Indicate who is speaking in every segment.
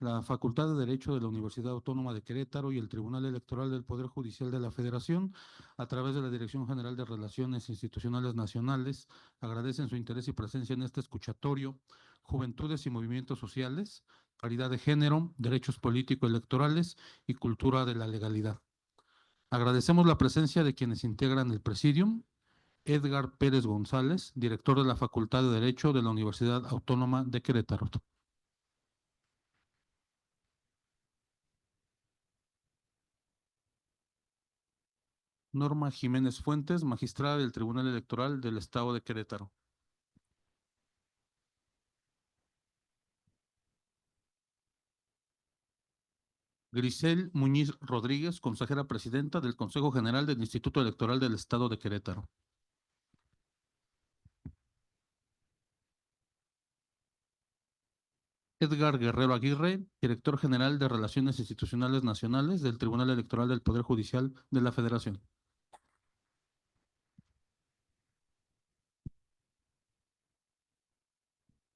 Speaker 1: La Facultad de Derecho de la Universidad Autónoma de Querétaro y el Tribunal Electoral del Poder Judicial de la Federación, a través de la Dirección General de Relaciones Institucionales Nacionales, agradecen su interés y presencia en este escuchatorio, Juventudes y Movimientos Sociales, Paridad de Género, Derechos Político-Electorales y Cultura de la Legalidad. Agradecemos la presencia de quienes integran el Presidium: Edgar Pérez González, director de la Facultad de Derecho de la Universidad Autónoma de Querétaro. Norma Jiménez Fuentes, magistrada del Tribunal Electoral del Estado de Querétaro. Grisel Muñiz Rodríguez, consejera presidenta del Consejo General del Instituto Electoral del Estado de Querétaro. Edgar Guerrero Aguirre, director general de Relaciones Institucionales Nacionales del Tribunal Electoral del Poder Judicial de la Federación.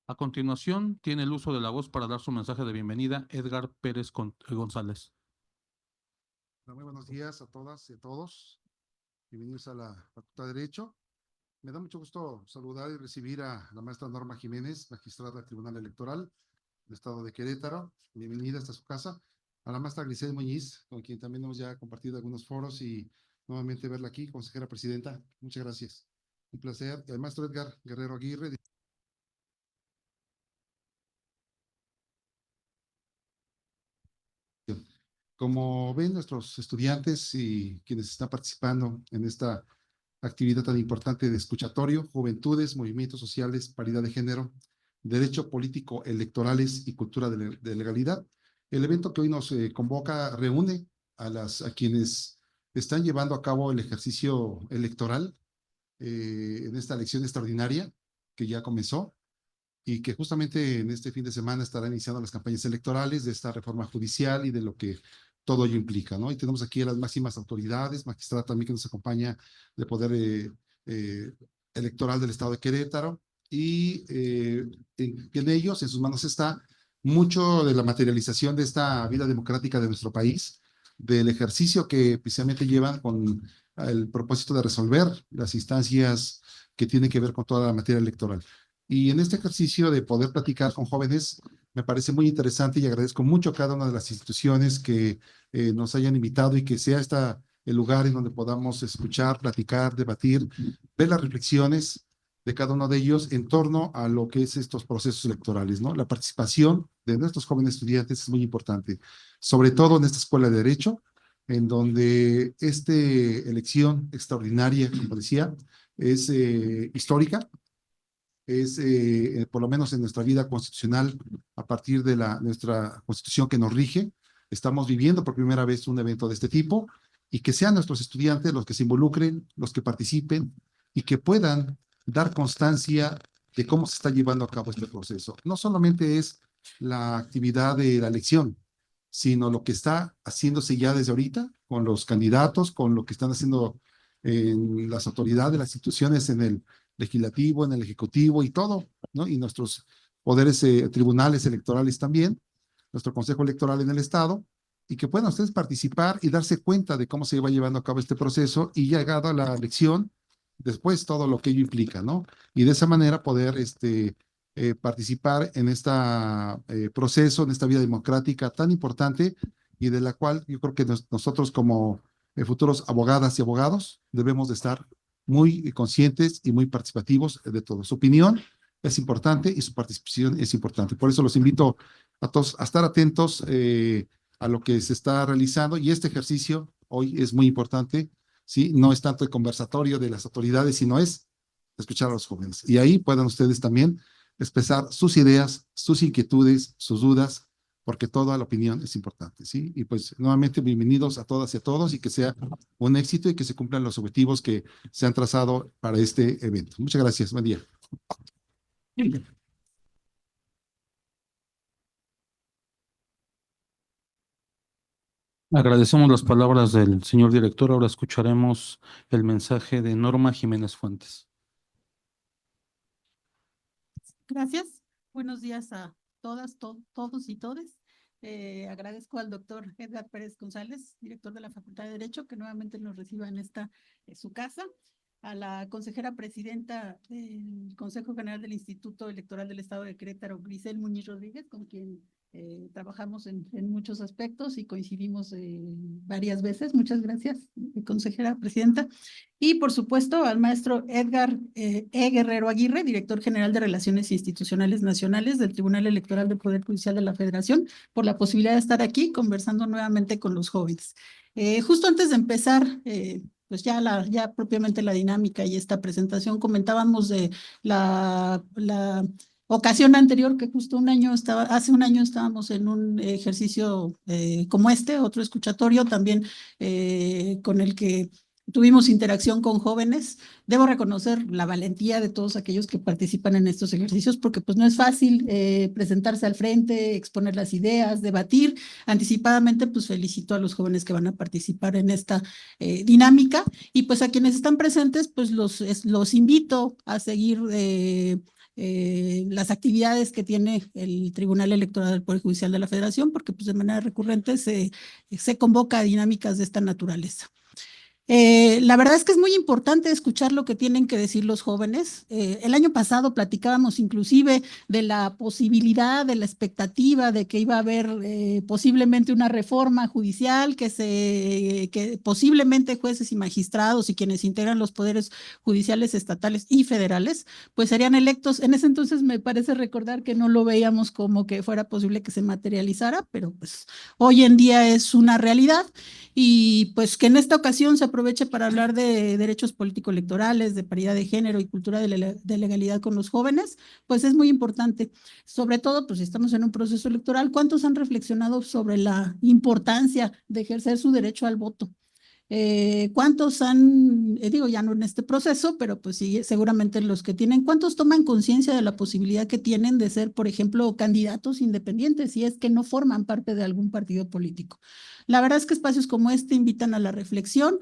Speaker 1: A continuación, tiene el uso de la voz para dar su mensaje de bienvenida Edgar Pérez González.
Speaker 2: Muy buenos días a todas y a todos. Bienvenidos a la Facultad de Derecho. Me da mucho gusto saludar y recibir a la maestra Norma Jiménez, magistrada del Tribunal Electoral del Estado de Querétaro. Bienvenida hasta su casa. A la maestra Grisel Muñiz, con quien también hemos ya compartido algunos foros, y nuevamente verla aquí, consejera presidenta. Muchas gracias. Un placer. Y al maestro Edgar Guerrero Aguirre. Como ven nuestros estudiantes y quienes están participando en esta actividad tan importante de escuchatorio, Juventudes, Movimientos Sociales, Paridad de Género, Derecho Político, Electorales y Cultura de Legalidad, el evento que hoy nos convoca reúne a quienes están llevando a cabo el ejercicio electoral en esta elección extraordinaria que ya comenzó y que justamente en este fin de semana estará iniciando las campañas electorales de esta reforma judicial y de lo que todo ello implica, ¿no? Y tenemos aquí a las máximas autoridades, magistrada también que nos acompaña de Poder eh, Electoral del Estado de Querétaro, y en ellos, en sus manos está mucho de la materialización de esta vida democrática de nuestro país, del ejercicio que precisamente llevan con el propósito de resolver las instancias que tienen que ver con toda la materia electoral. Y en este ejercicio de poder platicar con jóvenes, me parece muy interesante y agradezco mucho a cada una de las instituciones que nos hayan invitado y que sea el lugar en donde podamos escuchar, platicar, debatir, ver las reflexiones de cada uno de ellos en torno a lo que es estos procesos electorales, ¿no? La participación de nuestros jóvenes estudiantes es muy importante, sobre todo en esta escuela de Derecho, en donde esta elección extraordinaria, como decía, es histórica. Es, por lo menos en nuestra vida constitucional, a partir de nuestra constitución que nos rige, estamos viviendo por primera vez un evento de este tipo, y que sean nuestros estudiantes los que se involucren, los que participen y que puedan dar constancia de cómo se está llevando a cabo este proceso. No solamente es la actividad de la elección, sino lo que está haciéndose ya desde ahorita con los candidatos, con lo que están haciendo las autoridades, las instituciones en el legislativo, en el ejecutivo y todo, ¿no? Y nuestros poderes tribunales electorales también, nuestro Consejo Electoral en el Estado, y que puedan ustedes participar y darse cuenta de cómo se va llevando a cabo este proceso, y llegado a la elección, después todo lo que ello implica, ¿no? Y de esa manera poder participar en este proceso, en esta vida democrática tan importante, y de la cual yo creo que nosotros como futuros abogadas y abogados debemos de estar muy conscientes y muy participativos de todo. Su opinión es importante y su participación es importante. Por eso los invito a todos a estar atentos a lo que se está realizando, y este ejercicio hoy es muy importante, ¿sí? No es tanto el conversatorio de las autoridades, sino es escuchar a los jóvenes. Y ahí puedan ustedes también expresar sus ideas, sus inquietudes, sus dudas, porque toda la opinión es importante, ¿sí? Y pues nuevamente bienvenidos a todas y a todos, y que sea un éxito y que se cumplan los objetivos que se han trazado para este evento. Muchas gracias. Buen día.
Speaker 1: Agradecemos las palabras del señor director. Ahora escucharemos el mensaje de Norma Jiménez Fuentes.
Speaker 3: Gracias. Buenos días a todas, todos y todes. Agradezco al doctor Edgar Pérez González, director de la Facultad de Derecho, que nuevamente nos reciba en esta su casa. A la consejera presidenta del Consejo General del Instituto Electoral del Estado de Querétaro, Grisel Muñiz Rodríguez, con quien trabajamos en muchos aspectos y coincidimos varias veces. Muchas gracias, consejera presidenta. Y por supuesto al maestro Edgar Guerrero Aguirre, director general de Relaciones Institucionales Nacionales del Tribunal Electoral del Poder Judicial de la Federación, por la posibilidad de estar aquí conversando nuevamente con los jóvenes. Justo antes de empezar, pues ya propiamente la dinámica y esta presentación, comentábamos de la ocasión anterior que justo hace un año estábamos en un ejercicio como este, otro escuchatorio también con el que tuvimos interacción con jóvenes. Debo reconocer la valentía de todos aquellos que participan en estos ejercicios porque pues no es fácil presentarse al frente, exponer las ideas, debatir. Anticipadamente pues felicito a los jóvenes que van a participar en esta dinámica y pues a quienes están presentes pues los invito a seguir las actividades que tiene el Tribunal Electoral del Poder Judicial de la Federación, porque pues de manera recurrente se convoca a dinámicas de esta naturaleza. La verdad es que es muy importante escuchar lo que tienen que decir los jóvenes. El año pasado platicábamos inclusive de la posibilidad, de la expectativa de que iba a haber posiblemente una reforma judicial, que posiblemente jueces y magistrados y quienes integran los poderes judiciales estatales y federales, pues serían electos. En ese entonces me parece recordar que no lo veíamos como que fuera posible que se materializara, pero pues hoy en día es una realidad. Y pues que en esta ocasión se aproveche para hablar de derechos político-electorales, de paridad de género y cultura de legalidad con los jóvenes, pues es muy importante. Sobre todo, pues si estamos en un proceso electoral, ¿cuántos han reflexionado sobre la importancia de ejercer su derecho al voto? ¿Cuántos han, digo, ya no en este proceso, pero pues sí, seguramente los que tienen, ¿cuántos toman conciencia de la posibilidad que tienen de ser, por ejemplo, candidatos independientes si es que no forman parte de algún partido político? La verdad es que espacios como este invitan a la reflexión.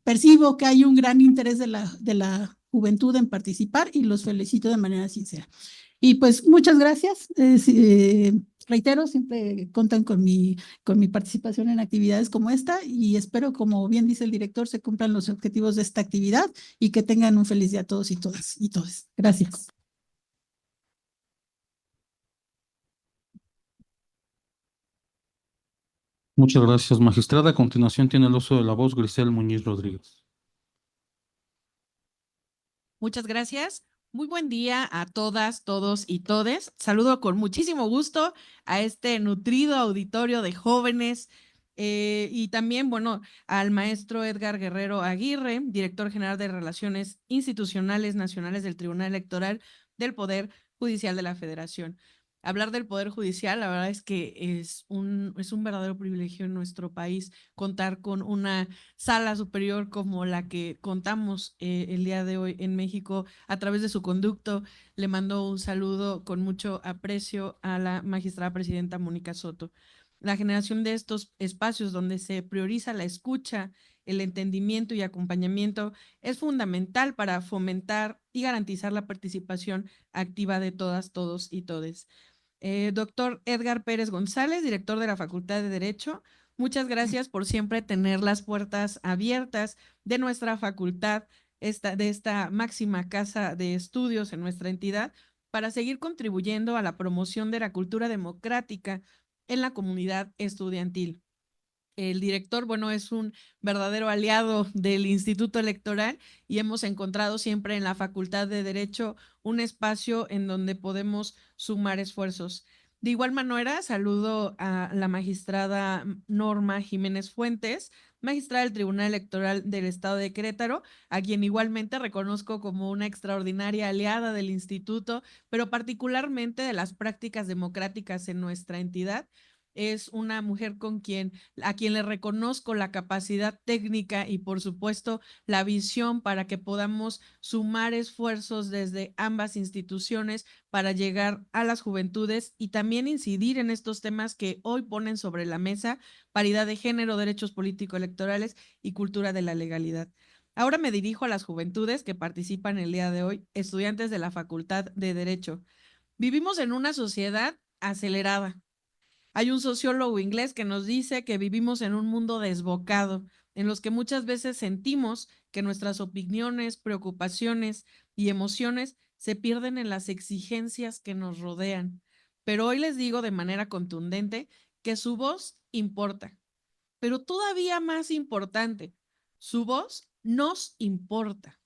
Speaker 3: Percibo que hay un gran interés de la juventud en participar y los felicito de manera sincera. Y pues muchas gracias. Reitero, siempre cuentan con mi participación en actividades como esta y espero, como bien dice el director, se cumplan los objetivos de esta actividad y que tengan un feliz día todos y todas y todos. Gracias.
Speaker 1: Muchas gracias, magistrada. A continuación tiene el uso de la voz Grisel Muñiz Rodríguez.
Speaker 4: Muchas gracias. Muy buen día a todas, todos y todes. Saludo con muchísimo gusto a este nutrido auditorio de jóvenes y también, bueno, al maestro Edgar Guerrero Aguirre, director general de Relaciones Institucionales Nacionales del Tribunal Electoral del Poder Judicial de la Federación. Hablar del Poder Judicial, la verdad es que es un verdadero privilegio en nuestro país contar con una sala superior como la que contamos el día de hoy en México a través de su conducto. Le mando un saludo con mucho aprecio a la magistrada presidenta Mónica Soto. La generación de estos espacios donde se prioriza la escucha, el entendimiento y acompañamiento es fundamental para fomentar y garantizar la participación activa de todas, todos y todes. Doctor Edgar Pérez González, director de la Facultad de Derecho, muchas gracias por siempre tener las puertas abiertas de nuestra facultad, de esta máxima casa de estudios en nuestra entidad, para seguir contribuyendo a la promoción de la cultura democrática en la comunidad estudiantil. El director, bueno, es un verdadero aliado del Instituto Electoral y hemos encontrado siempre en la Facultad de Derecho un espacio en donde podemos sumar esfuerzos. De igual manera, saludo a la magistrada Norma Jiménez Fuentes, magistrada del Tribunal Electoral del Estado de Querétaro, a quien igualmente reconozco como una extraordinaria aliada del instituto, pero particularmente de las prácticas democráticas en nuestra entidad. Es una mujer a quien le reconozco la capacidad técnica y por supuesto la visión para que podamos sumar esfuerzos desde ambas instituciones para llegar a las juventudes y también incidir en estos temas que hoy ponen sobre la mesa: paridad de género, derechos político-electorales y cultura de la legalidad. Ahora me dirijo a las juventudes que participan el día de hoy, estudiantes de la Facultad de Derecho. Vivimos en una sociedad acelerada. Hay un sociólogo inglés que nos dice que vivimos en un mundo desbocado, en los que muchas veces sentimos que nuestras opiniones, preocupaciones y emociones se pierden en las exigencias que nos rodean. Pero hoy les digo de manera contundente que su voz importa. Pero todavía más importante, su voz nos importa.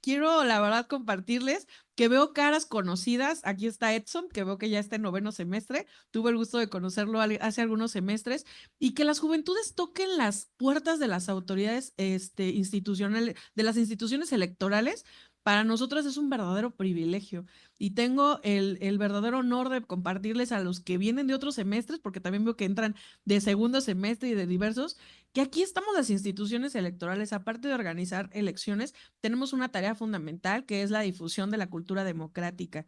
Speaker 4: Quiero, la verdad, compartirles que veo caras conocidas. Aquí está Edson, que veo que ya está en 9º semestre. Tuve el gusto de conocerlo hace algunos semestres. Y que las juventudes toquen las puertas de las autoridades institucionales, de las instituciones electorales. Para nosotros es un verdadero privilegio y tengo el verdadero honor de compartirles a los que vienen de otros semestres, porque también veo que entran de segundo semestre y de diversos, que aquí estamos las instituciones electorales, aparte de organizar elecciones, tenemos una tarea fundamental que es la difusión de la cultura democrática.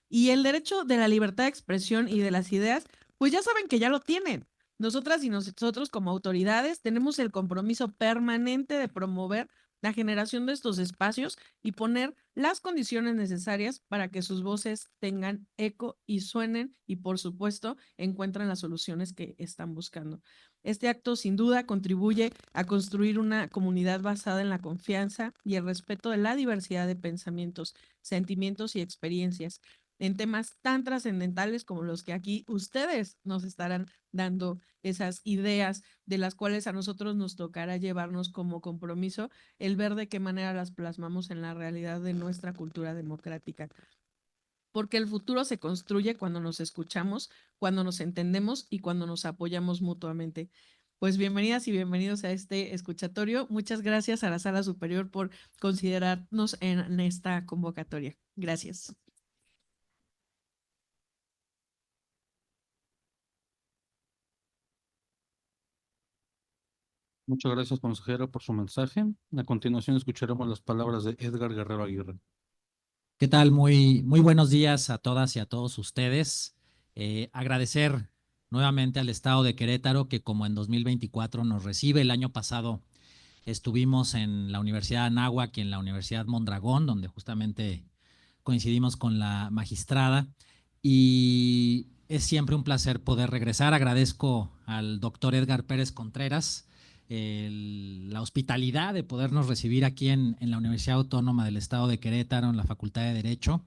Speaker 4: Y el derecho de la libertad de expresión y de las ideas, pues ya saben que ya lo tienen. Nosotras y nosotros como autoridades tenemos el compromiso permanente de promover la generación de estos espacios y poner las condiciones necesarias para que sus voces tengan eco y suenen y, por supuesto, encuentren las soluciones que están buscando. Este acto sin duda contribuye a construir una comunidad basada en la confianza y el respeto de la diversidad de pensamientos, sentimientos y experiencias en temas tan trascendentales como los que aquí ustedes nos estarán dando esas ideas de las cuales a nosotros nos tocará llevarnos como compromiso el ver de qué manera las plasmamos en la realidad de nuestra cultura democrática. Porque el futuro se construye cuando nos escuchamos, cuando nos entendemos y cuando nos apoyamos mutuamente. Pues bienvenidas y bienvenidos a este escuchatorio. Muchas gracias a la Sala Superior por considerarnos en esta convocatoria. Gracias.
Speaker 1: Muchas gracias, consejera, por su mensaje. A continuación escucharemos las palabras de Edgar Guerrero Aguirre.
Speaker 5: ¿Qué tal? Muy buenos días a todas y a todos ustedes. Agradecer nuevamente al Estado de Querétaro que como en 2024 nos recibe. El año pasado estuvimos en la Universidad de Anáhuac y en la Universidad Mondragón, donde justamente coincidimos con la magistrada. Y es siempre un placer poder regresar. Agradezco al doctor Edgar Pérez Contreras la hospitalidad de podernos recibir aquí en la Universidad Autónoma del Estado de Querétaro, en la Facultad de Derecho.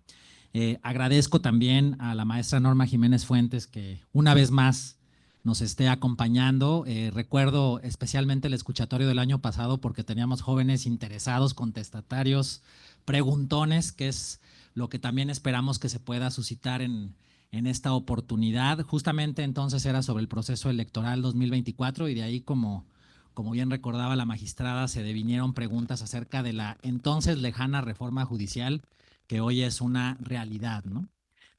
Speaker 5: Agradezco también a la maestra Norma Jiménez Fuentes que una vez más nos esté acompañando. Recuerdo especialmente el escuchatorio del año pasado porque teníamos jóvenes interesados, contestatarios, preguntones, que es lo que también esperamos que se pueda suscitar en esta oportunidad. Justamente entonces era sobre el proceso electoral 2024 y de ahí, como bien recordaba la magistrada, se devinieron preguntas acerca de la entonces lejana reforma judicial que hoy es una realidad, ¿no?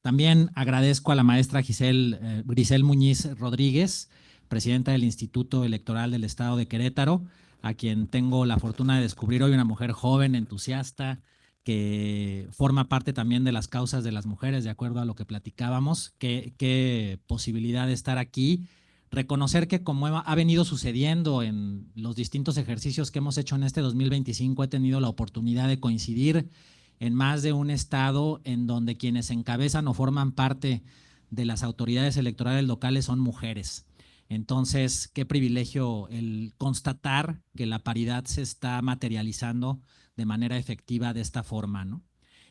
Speaker 5: También agradezco a la maestra Grisel Muñiz Rodríguez, presidenta del Instituto Electoral del Estado de Querétaro, a quien tengo la fortuna de descubrir hoy, una mujer joven, entusiasta, que forma parte también de las causas de las mujeres, de acuerdo a lo que platicábamos. Qué posibilidad de estar aquí. Reconocer que como ha venido sucediendo en los distintos ejercicios que hemos hecho en este 2025, he tenido la oportunidad de coincidir en más de un estado en donde quienes encabezan o forman parte de las autoridades electorales locales son mujeres. Entonces, qué privilegio el constatar que la paridad se está materializando de manera efectiva de esta forma, ¿no?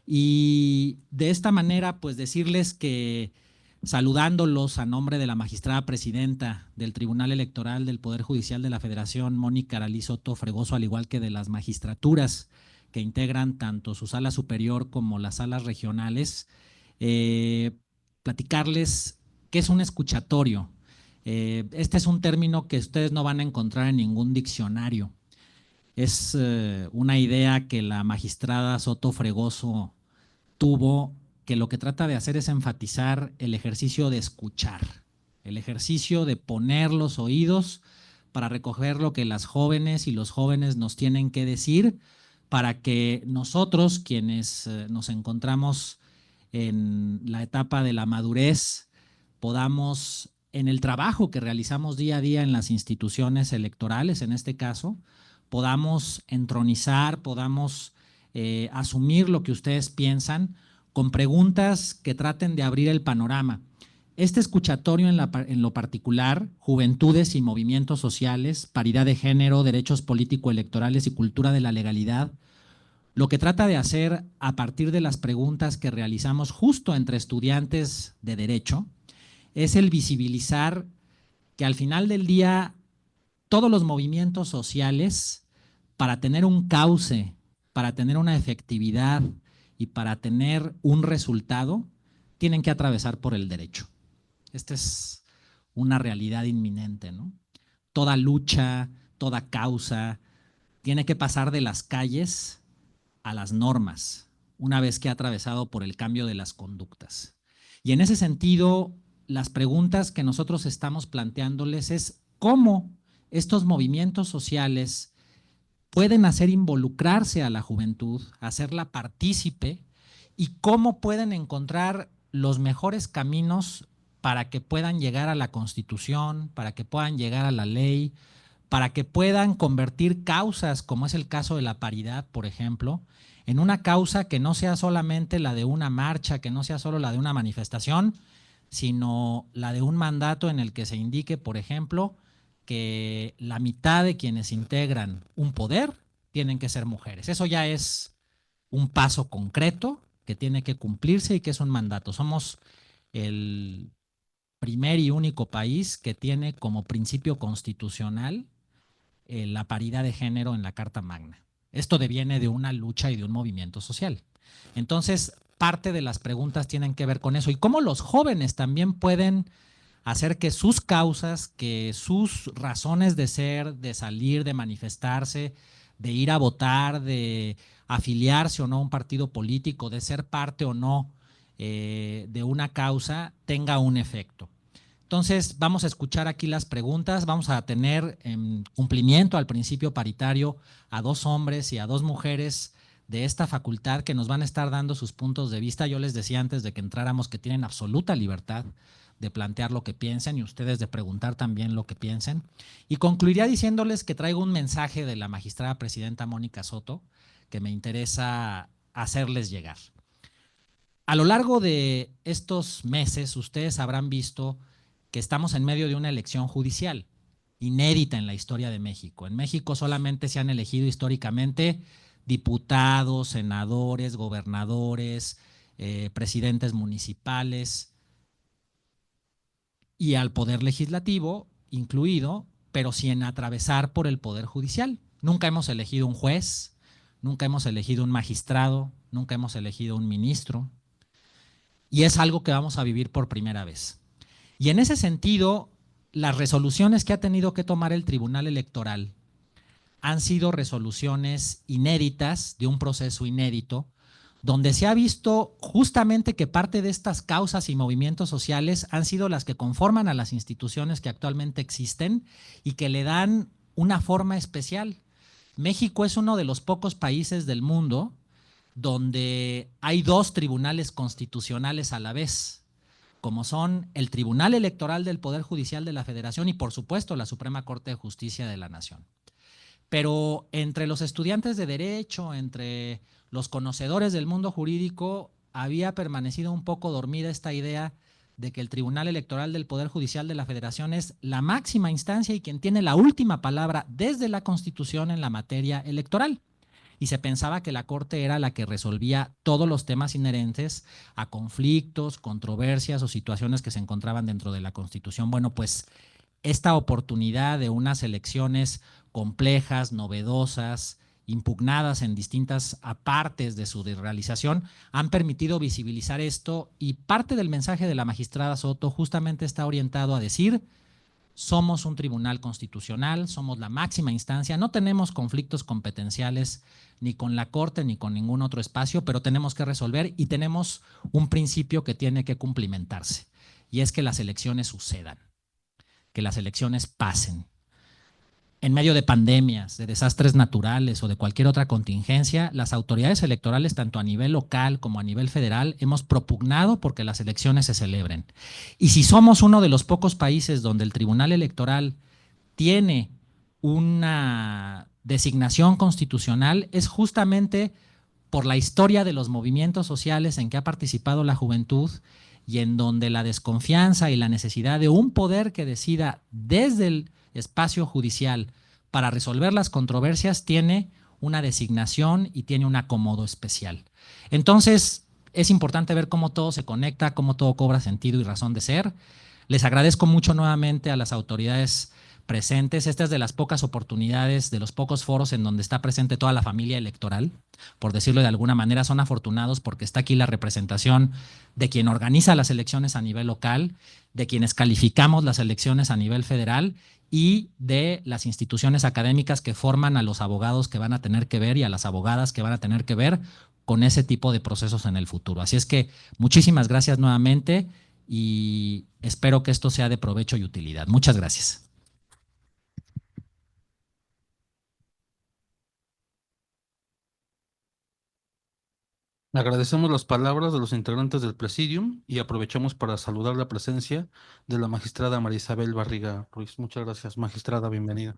Speaker 5: Y de esta manera, pues decirles que saludándolos a nombre de la magistrada presidenta del Tribunal Electoral del Poder Judicial de la Federación, Mónica Aralí Soto Fregoso, al igual que de las magistraturas que integran tanto su sala superior como las salas regionales, platicarles qué es un escuchatorio. Este es un término que ustedes no van a encontrar en ningún diccionario. Es una idea que la magistrada Soto Fregoso tuvo, que lo que trata de hacer es enfatizar el ejercicio de escuchar, el ejercicio de poner los oídos para recoger lo que las jóvenes y los jóvenes nos tienen que decir, para que nosotros, quienes nos encontramos en la etapa de la madurez, podamos, en el trabajo que realizamos día a día en las instituciones electorales, en este caso, podamos entronizar, podamos asumir lo que ustedes piensan con preguntas que traten de abrir el panorama. Este escuchatorio en lo particular, juventudes y movimientos sociales, paridad de género, derechos político-electorales y cultura de la legalidad, lo que trata de hacer a partir de las preguntas que realizamos justo entre estudiantes de derecho, es el visibilizar que al final del día todos los movimientos sociales, para tener un cauce, para tener una efectividad y para tener un resultado, tienen que atravesar por el derecho. Esta es una realidad inminente, ¿no? Toda lucha, toda causa, tiene que pasar de las calles a las normas, una vez que ha atravesado por el cambio de las conductas. Y en ese sentido, las preguntas que nosotros estamos planteándoles es cómo estos movimientos sociales pueden hacer involucrarse a la juventud, hacerla partícipe, y cómo pueden encontrar los mejores caminos para que puedan llegar a la Constitución, para que puedan llegar a la ley, para que puedan convertir causas, como es el caso de la paridad, por ejemplo, en una causa que no sea solamente la de una marcha, que no sea solo la de una manifestación, sino la de un mandato en el que se indique, por ejemplo, que la mitad de quienes integran un poder tienen que ser mujeres. Eso ya es un paso concreto que tiene que cumplirse y que es un mandato. Somos el primer y único país que tiene como principio constitucional la paridad de género en la Carta Magna. Esto deviene de una lucha y de un movimiento social. Entonces, parte de las preguntas tienen que ver con eso y cómo los jóvenes también pueden hacer que sus causas, que sus razones de ser, de salir, de manifestarse, de ir a votar, de afiliarse o no a un partido político, de ser parte o no de una causa, tenga un efecto. Entonces, vamos a escuchar aquí las preguntas, vamos a tener en cumplimiento al principio paritario a 2 hombres y a 2 mujeres de esta facultad que nos van a estar dando sus puntos de vista. Yo les decía antes de que entráramos que tienen absoluta libertad de plantear lo que piensen y ustedes de preguntar también lo que piensen. Y concluiría diciéndoles que traigo un mensaje de la magistrada presidenta Mónica Soto que me interesa hacerles llegar. A lo largo de estos meses, ustedes habrán visto que estamos en medio de una elección judicial inédita en la historia de México. En México solamente se han elegido históricamente diputados, senadores, gobernadores, presidentes municipales y al poder legislativo incluido, pero sin atravesar por el poder judicial. Nunca hemos elegido un juez, nunca hemos elegido un magistrado, nunca hemos elegido un ministro, y es algo que vamos a vivir por primera vez. Y en ese sentido, las resoluciones que ha tenido que tomar el Tribunal Electoral han sido resoluciones inéditas de un proceso inédito, donde se ha visto justamente que parte de estas causas y movimientos sociales han sido las que conforman a las instituciones que actualmente existen y que le dan una forma especial. México es uno de los pocos países del mundo donde hay 2 tribunales constitucionales a la vez, como son el Tribunal Electoral del Poder Judicial de la Federación y, por supuesto, la Suprema Corte de Justicia de la Nación. Pero entre los estudiantes de Derecho, entre los conocedores del mundo jurídico, había permanecido un poco dormida esta idea de que el Tribunal Electoral del Poder Judicial de la Federación es la máxima instancia y quien tiene la última palabra desde la Constitución en la materia electoral. Y se pensaba que la Corte era la que resolvía todos los temas inherentes a conflictos, controversias o situaciones que se encontraban dentro de la Constitución. Bueno, pues esta oportunidad de unas elecciones complejas, novedosas, impugnadas en distintas partes de su realización, han permitido visibilizar esto, y parte del mensaje de la magistrada Soto justamente está orientado a decir: somos un tribunal constitucional, somos la máxima instancia, no tenemos conflictos competenciales ni con la Corte ni con ningún otro espacio, pero tenemos que resolver y tenemos un principio que tiene que cumplimentarse, y es que las elecciones sucedan, que las elecciones pasen. En medio de pandemias, de desastres naturales o de cualquier otra contingencia, las autoridades electorales, tanto a nivel local como a nivel federal, hemos propugnado porque las elecciones se celebren. Y si somos uno de los pocos países donde el Tribunal Electoral tiene una designación constitucional, es justamente por la historia de los movimientos sociales en que ha participado la juventud y en donde la desconfianza y la necesidad de un poder que decida desde el espacio judicial para resolver las controversias tiene una designación y tiene un acomodo especial. Entonces, es importante ver cómo todo se conecta, cómo todo cobra sentido y razón de ser. Les agradezco mucho nuevamente a las autoridades presentes. Esta es de las pocas oportunidades, de los pocos foros en donde está presente toda la familia electoral. Por decirlo de alguna manera, son afortunados porque está aquí la representación de quien organiza las elecciones a nivel local, de quienes calificamos las elecciones a nivel federal y de las instituciones académicas que forman a los abogados que van a tener que ver y a las abogadas que van a tener que ver con ese tipo de procesos en el futuro. Así es que muchísimas gracias nuevamente y espero que esto sea de provecho y utilidad. Muchas gracias.
Speaker 1: Agradecemos las palabras de los integrantes del Presidium y aprovechamos para saludar la presencia de la magistrada María Isabel Barriga Ruiz. Muchas gracias, magistrada, bienvenida.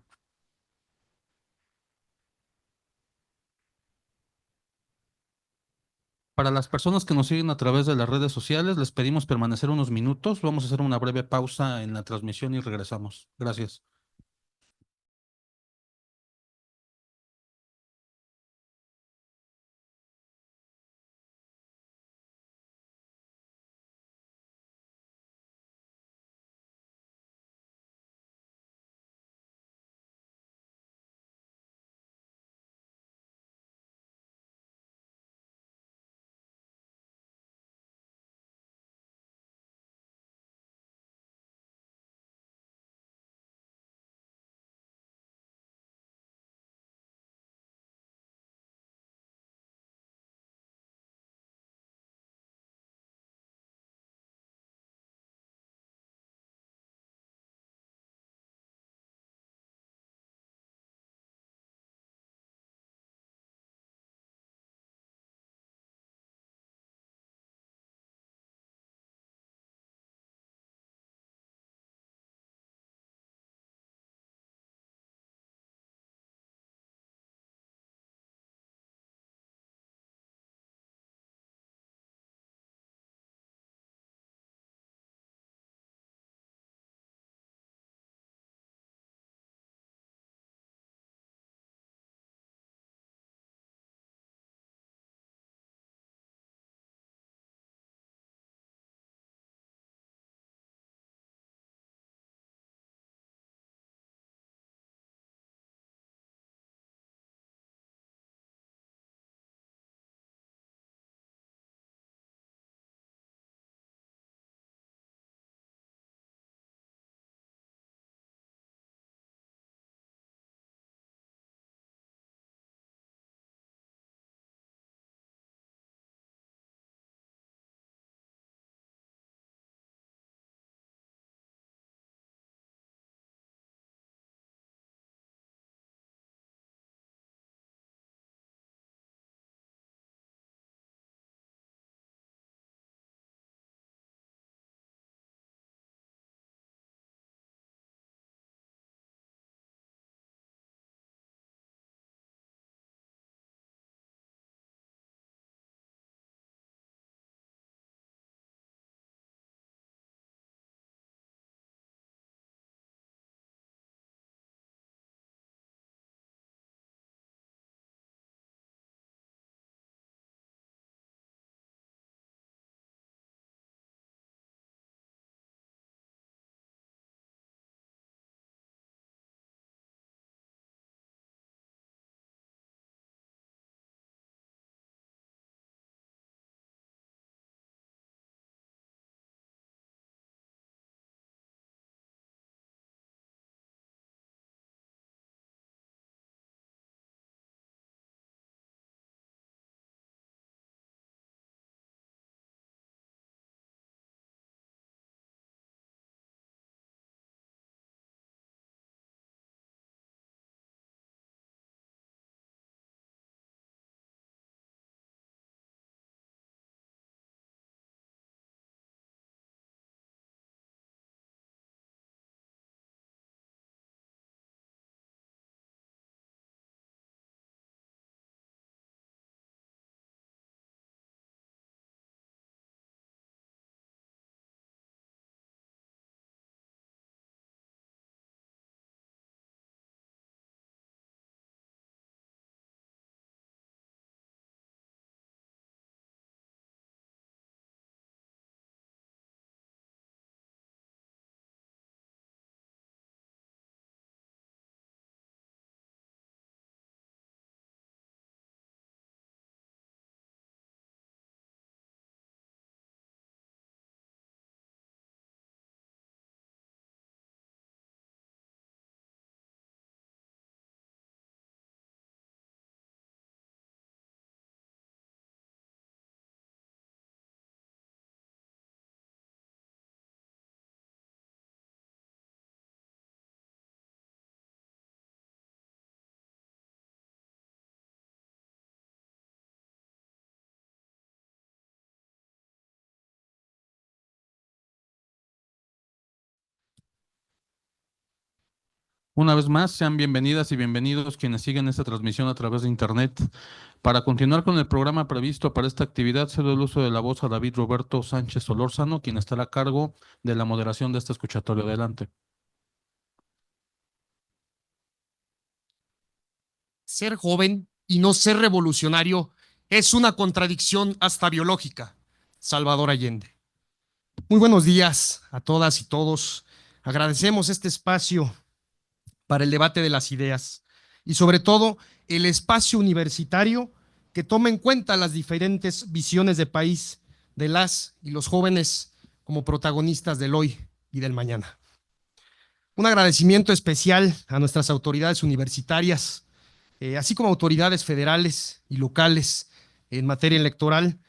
Speaker 1: Para las personas que nos siguen a través de las redes sociales, les pedimos permanecer unos minutos. Vamos a hacer una breve pausa en la transmisión y regresamos. Gracias. Una vez más, sean bienvenidas y bienvenidos quienes siguen esta transmisión a través de Internet. Para continuar con el programa previsto para esta actividad, cedo el uso de la voz a David Roberto Sánchez Solórzano, quien estará a cargo de la moderación de este escuchatorio. Adelante.
Speaker 6: Ser joven y no ser revolucionario es una contradicción hasta biológica. Salvador Allende. Muy buenos días a todas y todos. Agradecemos este espacio para el debate de las ideas y sobre todo el espacio universitario que toma en cuenta las diferentes visiones de país de las y los jóvenes como protagonistas del hoy y del mañana. Un agradecimiento especial a nuestras autoridades universitarias, así como autoridades federales y locales en materia electoral.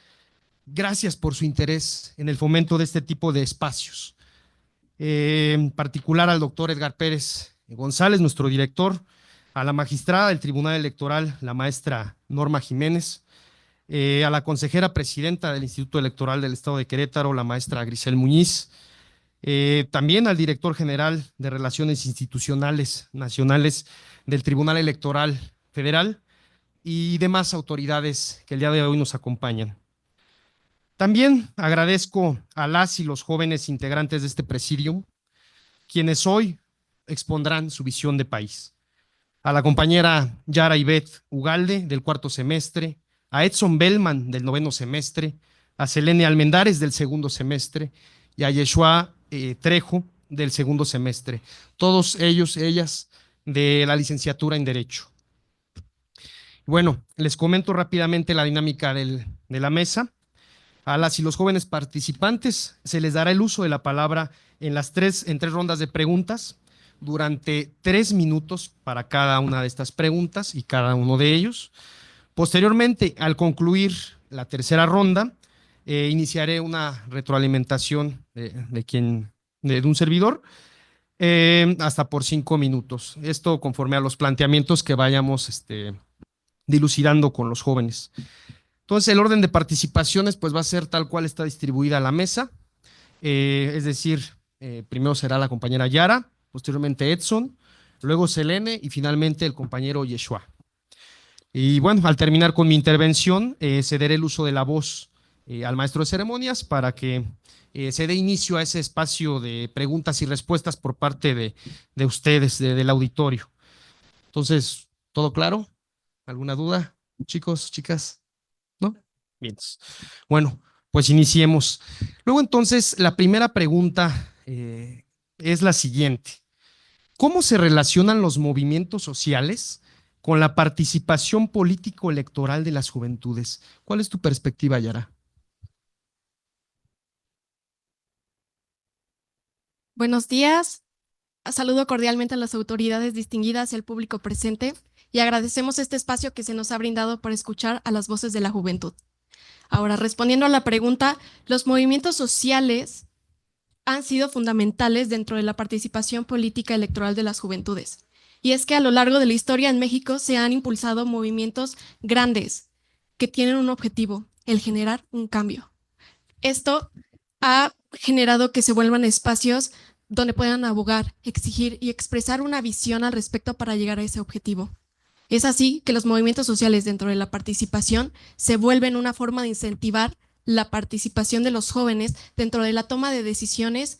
Speaker 6: Gracias por su interés en el fomento de este tipo de espacios. En particular al doctor Edgar Pérez González, nuestro director, a la magistrada del Tribunal Electoral, la maestra Norma Jiménez, a la consejera presidenta del Instituto Electoral del Estado de Querétaro, la maestra Grisel Muñiz, también al director general de Relaciones Institucionales Nacionales del Tribunal Electoral Federal y demás autoridades que el día de hoy nos acompañan. También agradezco a las y los jóvenes integrantes de este presidium, quienes hoy expondrán su visión de país. A la compañera Yara Ivette Ugalde, del 4º semestre, a Edson Bellman, del 9º semestre, a Selene Almendares, del 2º semestre, y a Yeshua Trejo, del 2º semestre. Todos ellos, ellas, de la licenciatura en Derecho. Bueno, les comento rápidamente la dinámica de la mesa. A las y los jóvenes participantes se les dará el uso de la palabra en tres rondas de preguntas durante 3 minutos para cada una de estas preguntas y cada uno de ellos. Posteriormente, al concluir la tercera ronda, iniciaré una retroalimentación de un servidor hasta por 5 minutos. Esto conforme a los planteamientos que vayamos dilucidando con los jóvenes. Entonces, el orden de participaciones pues va a ser tal cual está distribuida la mesa, es decir, primero será la compañera Yara, posteriormente Edson, luego Selene y finalmente el compañero Yeshua. Y bueno, al terminar con mi intervención, cederé el uso de la voz al maestro de ceremonias para que se dé inicio a ese espacio de preguntas y respuestas por parte de ustedes, del auditorio. Entonces, ¿todo claro? ¿Alguna duda, chicos, chicas? ¿No? Bien. Bueno, pues iniciemos. Luego entonces, la primera pregunta es la siguiente. ¿Cómo se relacionan los movimientos sociales con la participación político-electoral de las juventudes? ¿Cuál es tu perspectiva, Yara?
Speaker 7: Buenos días. Saludo cordialmente a las autoridades distinguidas y al público presente y agradecemos este espacio que se nos ha brindado para escuchar a las voces de la juventud. Ahora, respondiendo a la pregunta, los movimientos sociales han sido fundamentales dentro de la participación política electoral de las juventudes. Y es que a lo largo de la historia en México se han impulsado movimientos grandes que tienen un objetivo, el generar un cambio. Esto ha generado que se vuelvan espacios donde puedan abogar, exigir y expresar una visión al respecto para llegar a ese objetivo. Es así que los movimientos sociales dentro de la participación se vuelven una forma de incentivar la participación de los jóvenes dentro de la toma de decisiones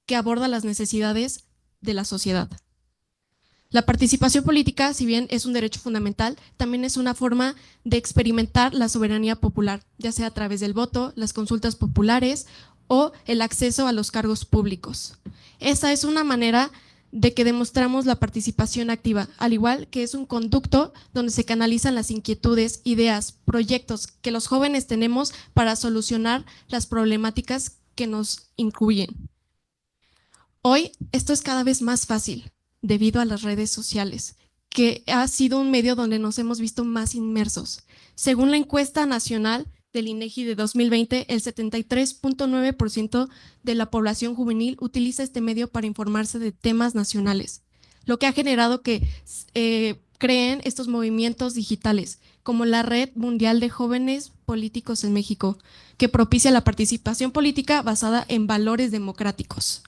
Speaker 7: que aborda las necesidades de la sociedad. La participación política, si bien es un derecho fundamental, también es una forma de experimentar la soberanía popular, ya sea a través del voto, las consultas populares o el acceso a los cargos públicos. Esa es una manera de que demostramos la participación activa, al igual que es un conducto donde se canalizan las inquietudes, ideas, proyectos que los jóvenes tenemos para solucionar las problemáticas que nos incluyen. Hoy esto es cada vez más fácil debido a las redes sociales, que ha sido un medio donde nos hemos visto más inmersos. Según la encuesta nacional del INEGI de 2020, el 73.9% de la población juvenil utiliza este medio para informarse de temas nacionales, lo que ha generado que creen estos movimientos digitales, como la Red Mundial de Jóvenes Políticos en México, que propicia la participación política basada en valores democráticos.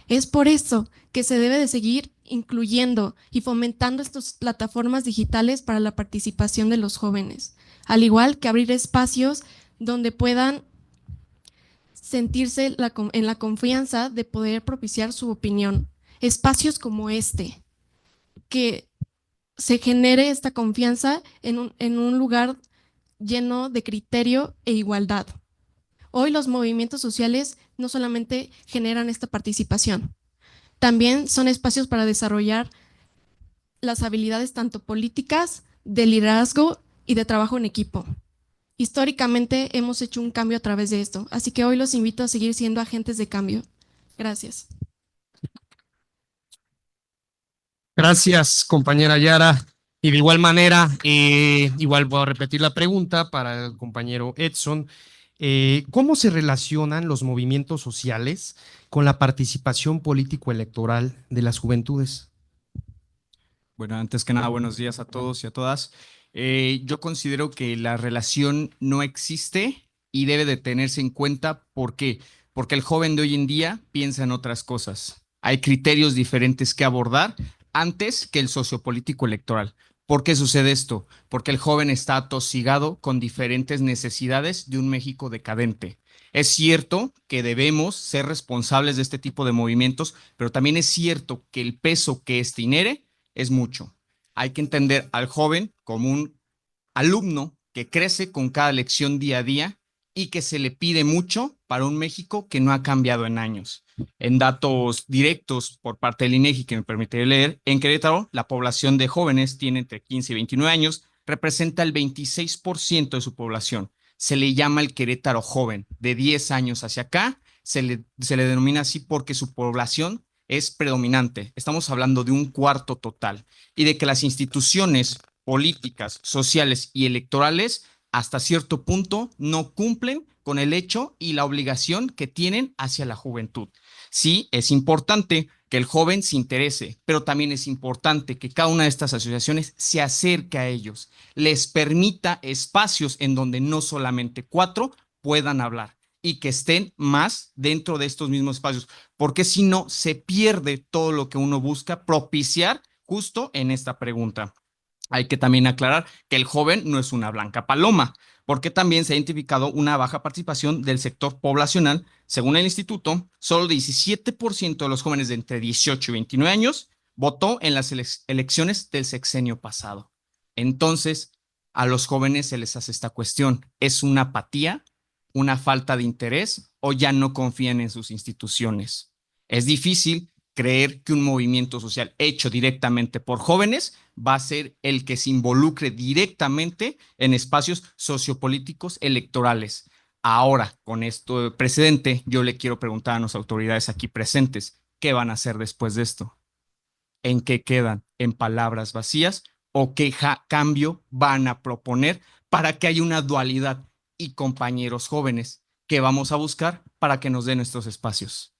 Speaker 7: Es por eso que se debe de seguir incluyendo y fomentando estas plataformas digitales para la participación de los jóvenes, al igual que abrir espacios donde puedan sentirse en la confianza de poder propiciar su opinión. Espacios como este, que se genere esta confianza en un lugar lleno de criterio e igualdad. Hoy los movimientos sociales no solamente generan esta participación, también son espacios para desarrollar las habilidades tanto políticas, de liderazgo y de trabajo en equipo. Históricamente hemos hecho un cambio a través de esto, así que hoy los invito a seguir siendo agentes de cambio. Gracias.
Speaker 6: Gracias, compañera Yara. Y de igual manera, igual voy a repetir la pregunta para el compañero Edson. ¿Cómo se relacionan los movimientos sociales con la participación político-electoral de las juventudes?
Speaker 8: Bueno, antes que nada, buenos días a todos y a todas. Yo considero que la relación no existe y debe de tenerse en cuenta. ¿Por qué? Porque el joven de hoy en día piensa en otras cosas. Hay criterios diferentes que abordar antes que el sociopolítico electoral. ¿Por qué sucede esto? Porque el joven está atosigado con diferentes necesidades de un México decadente. Es cierto que debemos ser responsables de este tipo de movimientos, pero también es cierto que el peso que este inhere es mucho. Hay que entender al joven como un alumno que crece con cada lección día a día y que se le pide mucho para un México que no ha cambiado en años. En datos directos por parte del INEGI, que me permite leer, en Querétaro la población de jóvenes tiene entre 15 y 29 años, representa el 26% de su población. Se le llama el Querétaro joven. De 10 años hacia acá se le denomina así porque su población es predominante. Estamos hablando de un cuarto total y de que las instituciones políticas, sociales y electorales hasta cierto punto no cumplen con el hecho y la obligación que tienen hacia la juventud. Sí, es importante que el joven se interese, pero también es importante que cada una de estas asociaciones se acerque a ellos, les permita espacios en donde no solamente 4 puedan hablar y que estén más dentro de estos mismos espacios, porque si no se pierde todo lo que uno busca propiciar justo en esta pregunta. Hay que también aclarar que el joven no es una blanca paloma, porque también se ha identificado una baja participación del sector poblacional. Según el instituto, solo 17% de los jóvenes de entre 18 y 29 años votó en las elecciones del sexenio pasado. Entonces, a los jóvenes se les hace esta cuestión. ¿Es una apatía, una falta de interés o ya no confían en sus instituciones? Es difícil creer que un movimiento social hecho directamente por jóvenes va a ser el que se involucre directamente en espacios sociopolíticos electorales. Ahora, con esto precedente, yo le quiero preguntar a las autoridades aquí presentes, ¿qué van a hacer después de esto? ¿En qué quedan? ¿En palabras vacías? ¿O qué cambio van a proponer para que haya una dualidad? Y compañeros jóvenes, ¿qué vamos a buscar para que nos den estos espacios?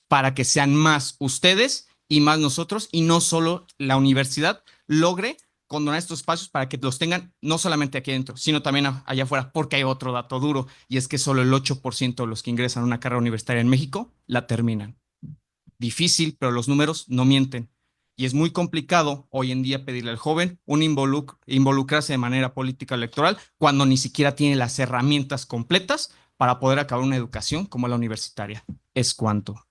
Speaker 8: Para que sean más ustedes y más nosotros y no solo la universidad logre condonar estos espacios para que los tengan no solamente aquí adentro, sino también allá afuera, porque hay otro dato duro y es que solo el 8% de los que ingresan a una carrera universitaria en México la terminan. Difícil, pero los números no mienten. Y es muy complicado hoy en día pedirle al joven involucrarse de manera política electoral cuando ni siquiera tiene las herramientas completas para poder acabar una educación como la universitaria. Es cuanto.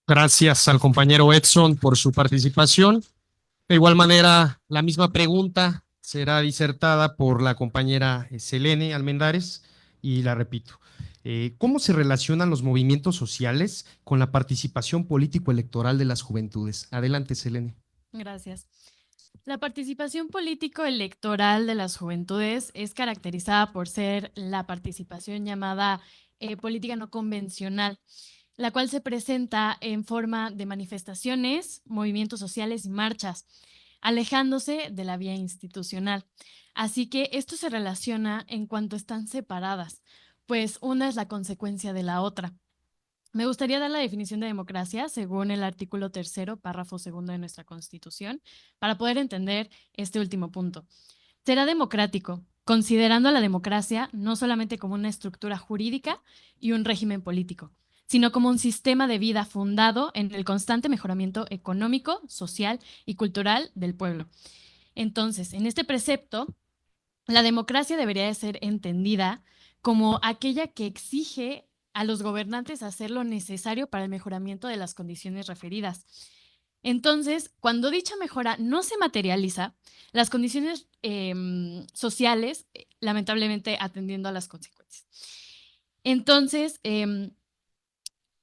Speaker 6: Gracias al compañero Edson por su participación. De igual manera, la misma pregunta será disertada por la compañera Selene Almendares y la repito. ¿Cómo se relacionan los movimientos sociales con la participación político-electoral de las juventudes? Adelante, Selene.
Speaker 9: Gracias. La participación político-electoral de las juventudes es caracterizada por ser la participación llamada política no convencional, la cual se presenta en forma de manifestaciones, movimientos sociales y marchas, alejándose de la vía institucional. Así que esto se relaciona en cuanto están separadas, pues una es la consecuencia de la otra. Me gustaría dar la definición de democracia según el artículo 3º, párrafo 2 de nuestra Constitución, para poder entender este último punto. Será democrático, considerando a la democracia no solamente como una estructura jurídica y un régimen político, sino como un sistema de vida fundado en el constante mejoramiento económico, social y cultural del pueblo. Entonces, en este precepto, la democracia debería de ser entendida como aquella que exige a los gobernantes hacer lo necesario para el mejoramiento de las condiciones referidas. Entonces, cuando dicha mejora no se materializa, las condiciones sociales, lamentablemente, atendiendo a las consecuencias. Entonces,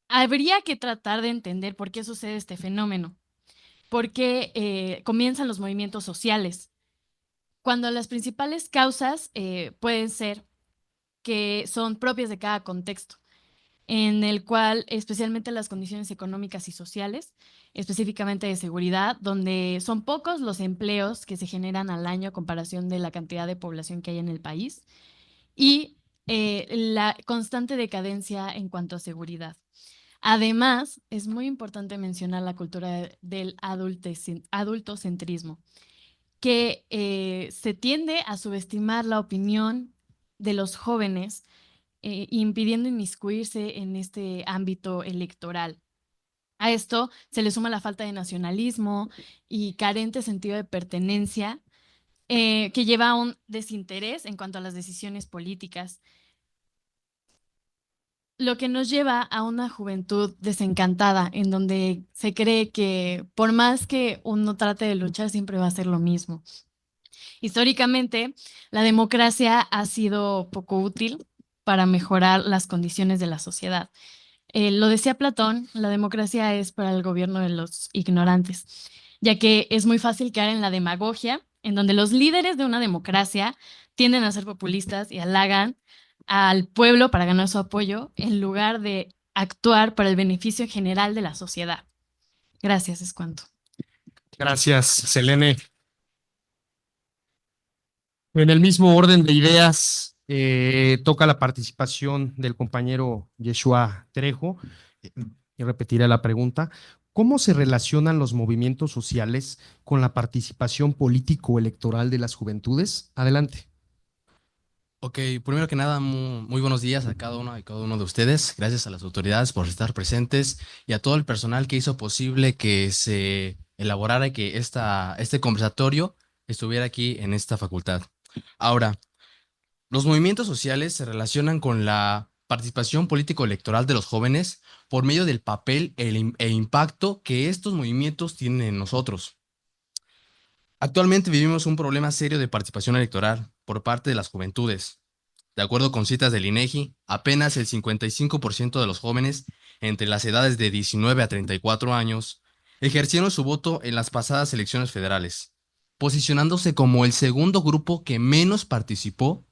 Speaker 9: habría que tratar de entender por qué sucede este fenómeno, por qué comienzan los movimientos sociales, cuando las principales causas pueden ser que son propias de cada contexto, en el cual especialmente las condiciones económicas y sociales, específicamente de seguridad, donde son pocos los empleos que se generan al año a comparación de la cantidad de población que hay en el país, y la constante decadencia en cuanto a seguridad. Además, es muy importante mencionar la cultura del adultocentrismo, que se tiende a subestimar la opinión de los jóvenes, impidiendo inmiscuirse en este ámbito electoral. A esto se le suma la falta de nacionalismo y carente sentido de pertenencia, que lleva a un desinterés en cuanto a las decisiones políticas, lo que nos lleva a una juventud desencantada, en donde se cree que por más que uno trate de luchar, siempre va a ser lo mismo. Históricamente, la democracia ha sido poco útil para mejorar las condiciones de la sociedad. Lo decía Platón, la democracia es para el gobierno de los ignorantes, ya que es muy fácil caer en la demagogia, en donde los líderes de una democracia tienden a ser populistas y halagan al pueblo para ganar su apoyo, en lugar de actuar para el beneficio general de la sociedad. Gracias, es cuanto.
Speaker 6: Gracias, Selene. En el mismo orden de ideas, toca la participación del compañero Yeshua Trejo. Y repetiré la pregunta. ¿Cómo se relacionan los movimientos sociales con la participación político-electoral de las juventudes? Adelante.
Speaker 10: Ok, primero que nada, muy buenos días a cada uno y cada uno de ustedes. Gracias a las autoridades por estar presentes y a todo el personal que hizo posible que se elaborara y que este conversatorio estuviera aquí en esta facultad. Ahora, los movimientos sociales se relacionan con la participación político-electoral de los jóvenes por medio del papel e impacto que estos movimientos tienen en nosotros. Actualmente vivimos un problema serio de participación electoral por parte de las juventudes. De acuerdo con citas del INEGI, apenas el 55% de los jóvenes entre las edades de 19 a 34 años ejercieron su voto en las pasadas elecciones federales, posicionándose como el segundo grupo que menos participó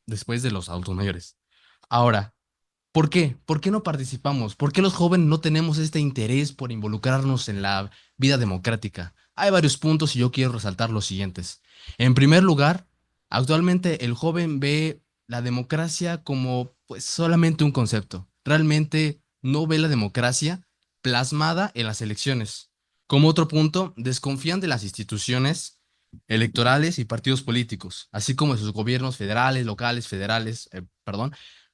Speaker 10: después de los adultos mayores. Ahora, ¿por qué? ¿Por qué no participamos? ¿Por qué los jóvenes no tenemos este interés por involucrarnos en la vida democrática? Hay varios puntos y yo quiero resaltar los siguientes. En primer lugar, actualmente el joven ve la democracia como pues solamente un concepto. Realmente no ve la democracia plasmada en las elecciones. Como otro punto, desconfían de las instituciones electorales y partidos políticos, así como de sus gobiernos federales, locales,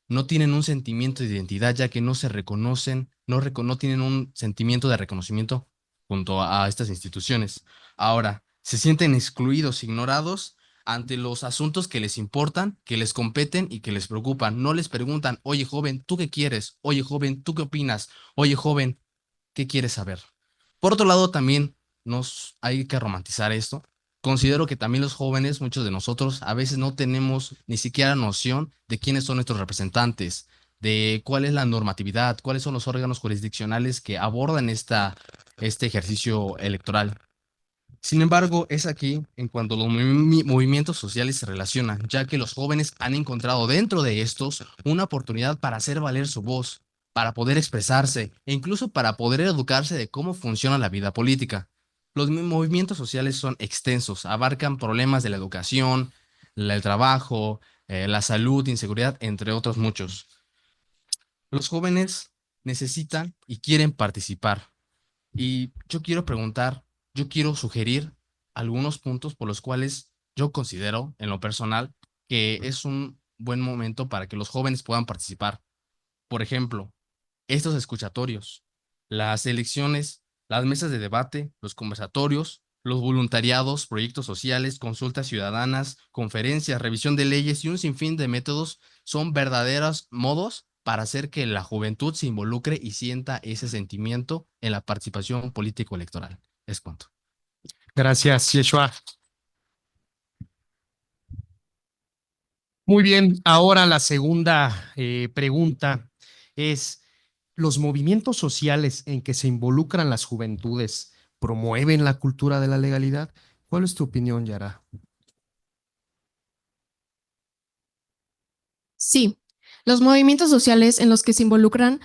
Speaker 10: no tienen un sentimiento de identidad, ya que no se reconocen, no tienen un sentimiento de reconocimiento junto a estas instituciones. Ahora, se sienten excluidos, ignorados ante los asuntos que les importan, que les competen y que les preocupan. No les preguntan, oye joven, ¿tú qué quieres? Oye joven, ¿tú qué opinas? Oye joven, ¿qué quieres saber? Por otro lado, también hay que romantizar esto. Considero que también los jóvenes, muchos de nosotros, a veces no tenemos ni siquiera noción de quiénes son nuestros representantes, de cuál es la normatividad, cuáles son los órganos jurisdiccionales que abordan este ejercicio electoral. Sin embargo, es aquí en cuanto los movimientos sociales se relacionan, ya que los jóvenes han encontrado dentro de estos una oportunidad para hacer valer su voz, para poder expresarse e incluso para poder educarse de cómo funciona la vida política. Los movimientos sociales son extensos, abarcan problemas de la educación, el trabajo, la salud, inseguridad, entre otros muchos. Los jóvenes necesitan y quieren participar. Y yo quiero sugerir algunos puntos por los cuales yo considero, en lo personal, que es un buen momento para que los jóvenes puedan participar. Por ejemplo, estos escuchatorios, las elecciones, las mesas de debate, los conversatorios, los voluntariados, proyectos sociales, consultas ciudadanas, conferencias, revisión de leyes y un sinfín de métodos son verdaderos modos para hacer que la juventud se involucre y sienta ese sentimiento en la participación político-electoral. Es cuanto.
Speaker 6: Gracias, Yeshua. Muy bien, ahora la segunda pregunta es, ¿los movimientos sociales en que se involucran las juventudes promueven la cultura de la legalidad? ¿Cuál es tu opinión, Yara?
Speaker 7: Sí, los movimientos sociales en los que se involucran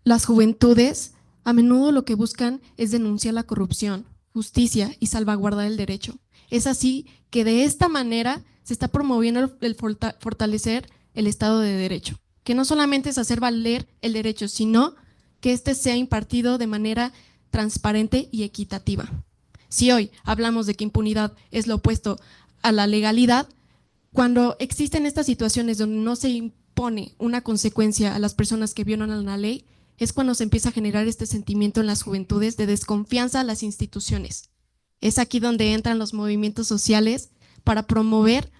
Speaker 7: las juventudes a menudo lo que buscan es denunciar la corrupción, justicia y salvaguardar el derecho. Es así que de esta manera se está promoviendo el fortalecer el Estado de Derecho, que no solamente es hacer valer el derecho, sino que éste sea impartido de manera transparente y equitativa. Si hoy hablamos de que impunidad es lo opuesto a la legalidad, cuando existen estas situaciones donde no se impone una consecuencia a las personas que violan la ley, es cuando se empieza a generar este sentimiento en las juventudes de desconfianza a las instituciones. Es aquí donde entran los movimientos sociales para promover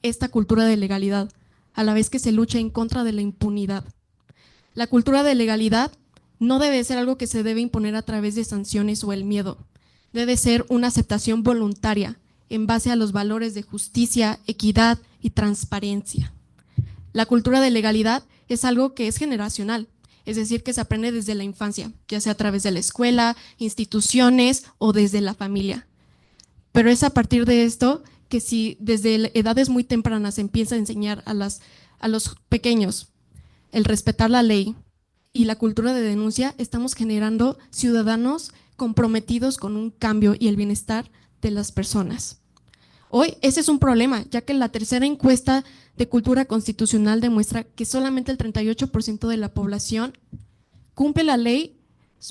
Speaker 7: esta cultura de legalidad, a la vez que se lucha en contra de la impunidad. La cultura de legalidad no debe ser algo que se debe imponer a través de sanciones o el miedo. Debe ser una aceptación voluntaria en base a los valores de justicia, equidad y transparencia. La cultura de legalidad es algo que es generacional, es decir, que se aprende desde la infancia, ya sea a través de la escuela, instituciones o desde la familia. Pero es a partir de esto que si desde edades muy tempranas se empieza a enseñar a los pequeños el respetar la ley y la cultura de denuncia, estamos generando ciudadanos comprometidos con un cambio y el bienestar de las personas. Hoy ese es un problema, ya que la tercera encuesta de cultura constitucional demuestra que solamente el 38% de la población cumple la ley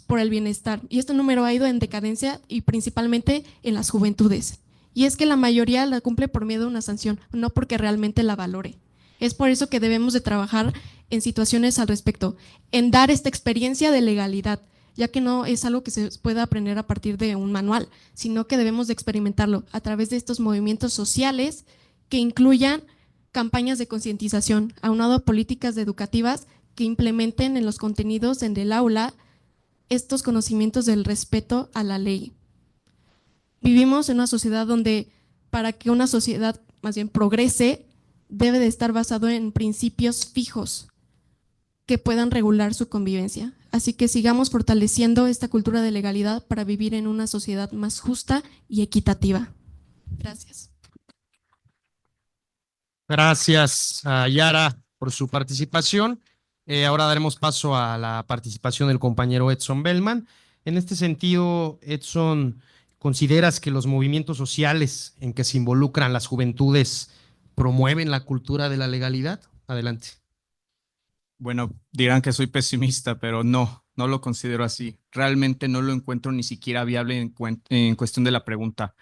Speaker 7: por el bienestar, y este número ha ido en decadencia y principalmente en las juventudes. Y es que la mayoría la cumple por miedo a una sanción, no porque realmente la valore. Es por eso que debemos de trabajar en situaciones al respecto, en dar esta experiencia de legalidad, ya que no es algo que se pueda aprender a partir de un manual, sino que debemos de experimentarlo a través de estos movimientos sociales que incluyan campañas de concientización, aunado a políticas educativas que implementen en los contenidos en el aula estos conocimientos del respeto a la ley. Vivimos en una sociedad donde para que una sociedad más bien progrese, debe de estar basado en principios fijos que puedan regular su convivencia. Así que sigamos fortaleciendo esta cultura de legalidad para vivir en una sociedad más justa y equitativa. Gracias.
Speaker 6: Gracias a Yara por su participación. Ahora daremos paso a la participación del compañero Edson Bellman. En este sentido, Edson, ¿consideras que los movimientos sociales en que se involucran las juventudes promueven la cultura de la legalidad? Adelante.
Speaker 8: Bueno, dirán que soy pesimista, pero no lo considero así. Realmente no lo encuentro ni siquiera viable en cuestión de la pregunta.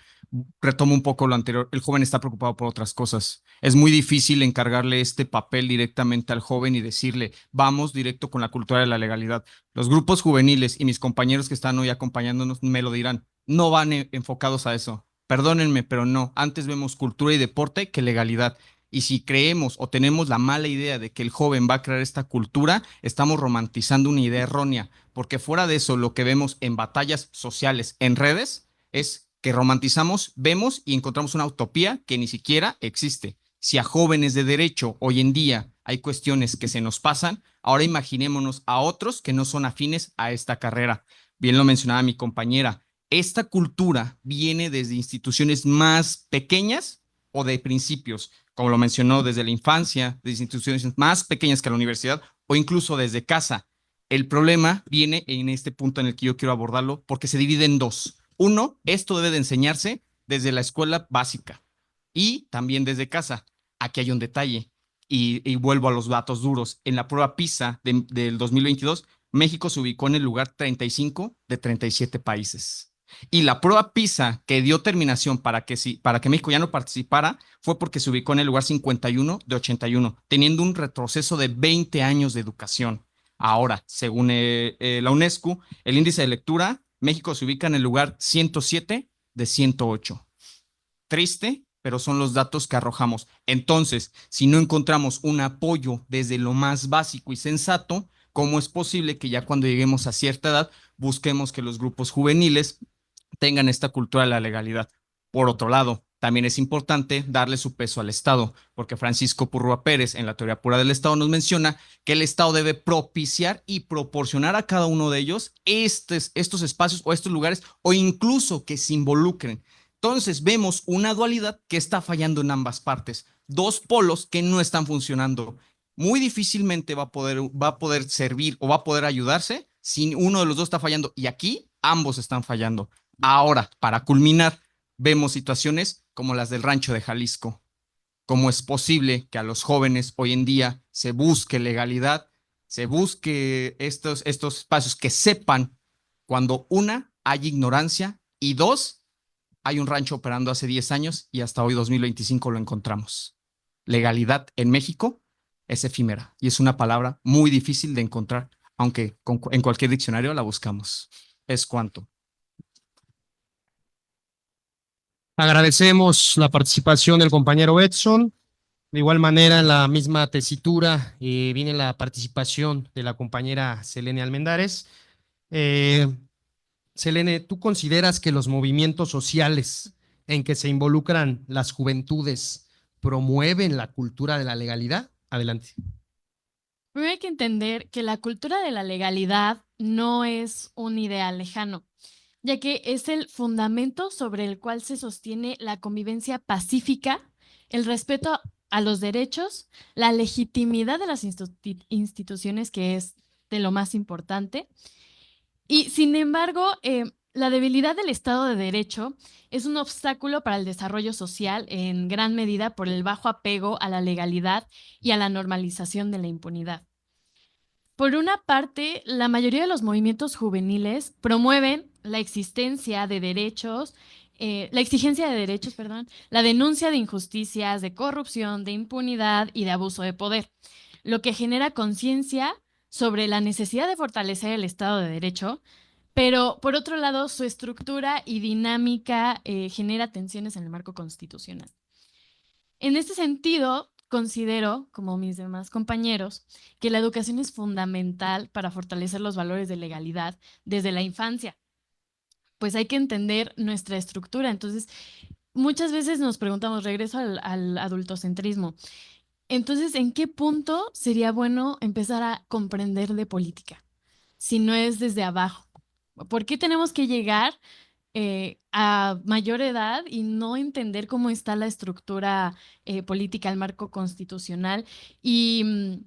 Speaker 8: Retomo un poco lo anterior. El joven está preocupado por otras cosas. Es muy difícil encargarle este papel directamente al joven y decirle, vamos directo con la cultura de la legalidad. Los grupos juveniles y mis compañeros que están hoy acompañándonos me lo dirán. No van enfocados a eso. Perdónenme, pero no. Antes vemos cultura y deporte que legalidad. Y si creemos o tenemos la mala idea de que el joven va a crear esta cultura, estamos romantizando una idea errónea, porque fuera de eso, lo que vemos en batallas sociales, en redes, es que romantizamos, vemos y encontramos una utopía que ni siquiera existe. Si a jóvenes de derecho hoy en día hay cuestiones que se nos pasan, ahora imaginémonos a otros que no son afines a esta carrera. Bien lo mencionaba mi compañera, esta cultura viene desde instituciones más pequeñas o de principios, como lo mencionó, desde la infancia, desde instituciones más pequeñas que la universidad o incluso desde casa. El problema viene en este punto en el que yo quiero abordarlo porque se divide en dos. Uno, esto debe de enseñarse desde la escuela básica y también desde casa. Aquí hay un detalle y vuelvo a los datos duros. En la prueba PISA del 2022, México se ubicó en el lugar 35 de 37 países. Y la prueba PISA que dio terminación para que México ya no participara fue porque se ubicó en el lugar 51 de 81, teniendo un retroceso de 20 años de educación. Ahora, según la UNESCO, el índice de lectura, México se ubica en el lugar 107 de 108. Triste, pero son los datos que arrojamos. Entonces, si no encontramos un apoyo desde lo más básico y sensato, ¿cómo es posible que ya cuando lleguemos a cierta edad busquemos que los grupos juveniles tengan esta cultura de la legalidad? Por otro lado, también es importante darle su peso al Estado, porque Francisco Purrúa Pérez, en la teoría pura del Estado, nos menciona que el Estado debe propiciar y proporcionar a cada uno de ellos estos espacios o estos lugares, o incluso que se involucren. Entonces vemos una dualidad que está fallando en ambas partes, dos polos que no están funcionando. Muy difícilmente va a poder servir o va a poder ayudarse si uno de los dos está fallando, y aquí ambos están fallando. Ahora, para culminar, vemos situaciones como las del Rancho de Jalisco. ¿Cómo es posible que a los jóvenes hoy en día se busque legalidad, se busque estos espacios que sepan cuando una, hay ignorancia, y dos, hay un rancho operando hace 10 años y hasta hoy 2025 lo encontramos? Legalidad en México es efímera y es una palabra muy difícil de encontrar, aunque en cualquier diccionario la buscamos. Es cuanto.
Speaker 6: Agradecemos la participación del compañero Edson. De igual manera, en la misma tesitura viene la participación de la compañera Selene Almendares. Selene, ¿tú consideras que los movimientos sociales en que se involucran las juventudes promueven la cultura de la legalidad? Adelante.
Speaker 9: Primero hay que entender que la cultura de la legalidad no es un ideal lejano, ya que es el fundamento sobre el cual se sostiene la convivencia pacífica, el respeto a los derechos, la legitimidad de las instituciones, que es de lo más importante. Y sin embargo, la debilidad del Estado de Derecho es un obstáculo para el desarrollo social en gran medida por el bajo apego a la legalidad y a la normalización de la impunidad. Por una parte, la mayoría de los movimientos juveniles promueven la existencia de derechos, la exigencia de derechos, perdón, la denuncia de injusticias, de corrupción, de impunidad y de abuso de poder, lo que genera conciencia sobre la necesidad de fortalecer el Estado de Derecho, pero por otro lado, su estructura y dinámica genera tensiones en el marco constitucional. En este sentido, considero, como mis demás compañeros, que la educación es fundamental para fortalecer los valores de legalidad desde la infancia. Pues hay que entender nuestra estructura. Entonces, muchas veces nos preguntamos, regreso al adultocentrismo. Entonces, ¿en qué punto sería bueno empezar a comprender de política? Si no es desde abajo. ¿Por qué tenemos que llegar a mayor edad y no entender cómo está la estructura política, el marco constitucional? Y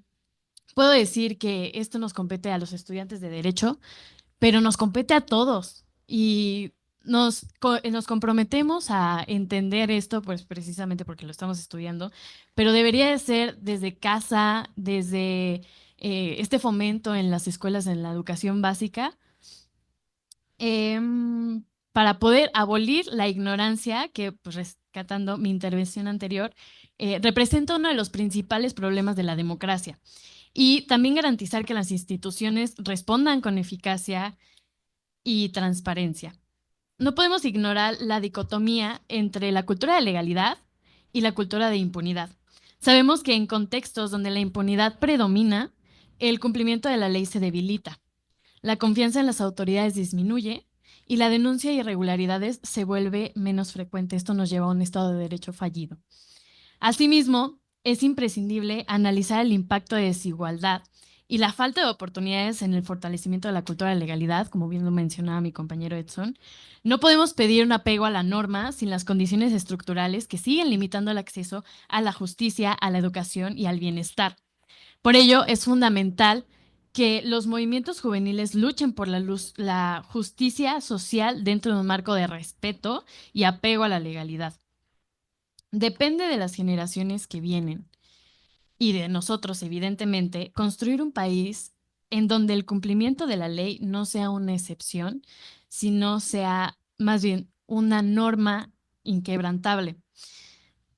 Speaker 9: puedo decir que esto nos compete a los estudiantes de Derecho, pero nos compete a todos. Y nos comprometemos a entender esto, pues precisamente porque lo estamos estudiando, pero debería de ser desde casa, desde este fomento en las escuelas, en la educación básica, para poder abolir la ignorancia que, pues, rescatando mi intervención anterior, representa uno de los principales problemas de la democracia. Y también garantizar que las instituciones respondan con eficacia y transparencia. No podemos ignorar la dicotomía entre la cultura de legalidad y la cultura de impunidad. Sabemos que en contextos donde la impunidad predomina, el cumplimiento de la ley se debilita, la confianza en las autoridades disminuye y la denuncia de irregularidades se vuelve menos frecuente. Esto nos lleva a un Estado de Derecho fallido. Asimismo, es imprescindible analizar el impacto de desigualdad y la falta de oportunidades en el fortalecimiento de la cultura de legalidad, como bien lo mencionaba mi compañero Edson. No podemos pedir un apego a la norma sin las condiciones estructurales que siguen limitando el acceso a la justicia, a la educación y al bienestar. Por ello, es fundamental que los movimientos juveniles luchen por la justicia social dentro de un marco de respeto y apego a la legalidad. Depende de las generaciones que vienen y de nosotros, evidentemente, construir un país en donde el cumplimiento de la ley no sea una excepción, sino sea más bien una norma inquebrantable.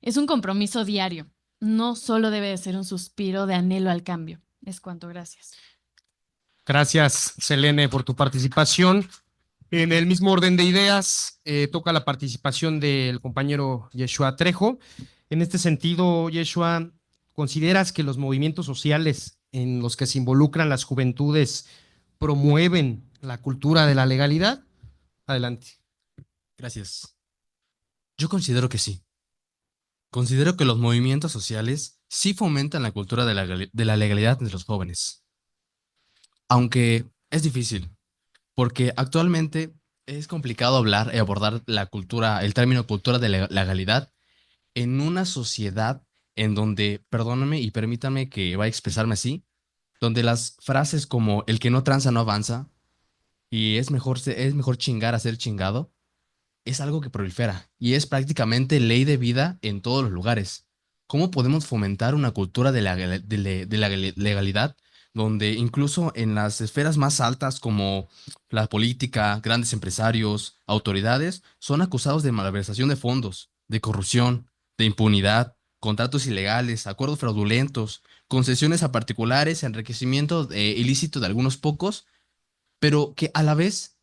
Speaker 9: Es un compromiso diario, no solo debe de ser un suspiro de anhelo al cambio. Es cuanto, gracias.
Speaker 6: Gracias, Selene, por tu participación. En el mismo orden de ideas, toca la participación del compañero Yeshua Trejo. En este sentido, Yeshua, ¿consideras que los movimientos sociales en los que se involucran las juventudes promueven la cultura de la legalidad? Adelante.
Speaker 10: Gracias. Yo considero que sí. Considero que los movimientos sociales sí fomentan la cultura de la legalidad entre los jóvenes. Aunque es difícil, porque actualmente es complicado hablar y abordar la cultura, el término cultura de la legalidad en una sociedad en donde, perdóname y permítame que vaya a expresarme así, donde las frases como el que no tranza no avanza y es mejor chingar a ser chingado, es algo que prolifera y es prácticamente ley de vida en todos los lugares. ¿Cómo podemos fomentar una cultura de la legalidad donde incluso en las esferas más altas como la política, grandes empresarios, autoridades, son acusados de malversación de fondos, de corrupción, de impunidad, contratos ilegales, acuerdos fraudulentos, concesiones a particulares, enriquecimiento ilícito de algunos pocos, pero que a la vez